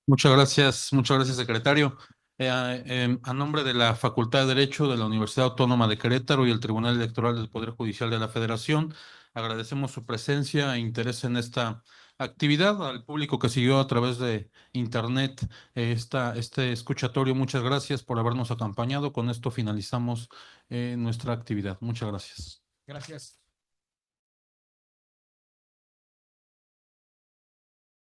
Speaker 1: Muchas gracias, secretario. A nombre de la Facultad de Derecho de la Universidad Autónoma de Querétaro y el Tribunal Electoral del Poder Judicial de la Federación, agradecemos su presencia e interés en esta actividad. Al público que siguió a través de internet este escuchatorio, muchas gracias por habernos acompañado. Con esto finalizamos nuestra actividad. Muchas gracias.
Speaker 6: Gracias.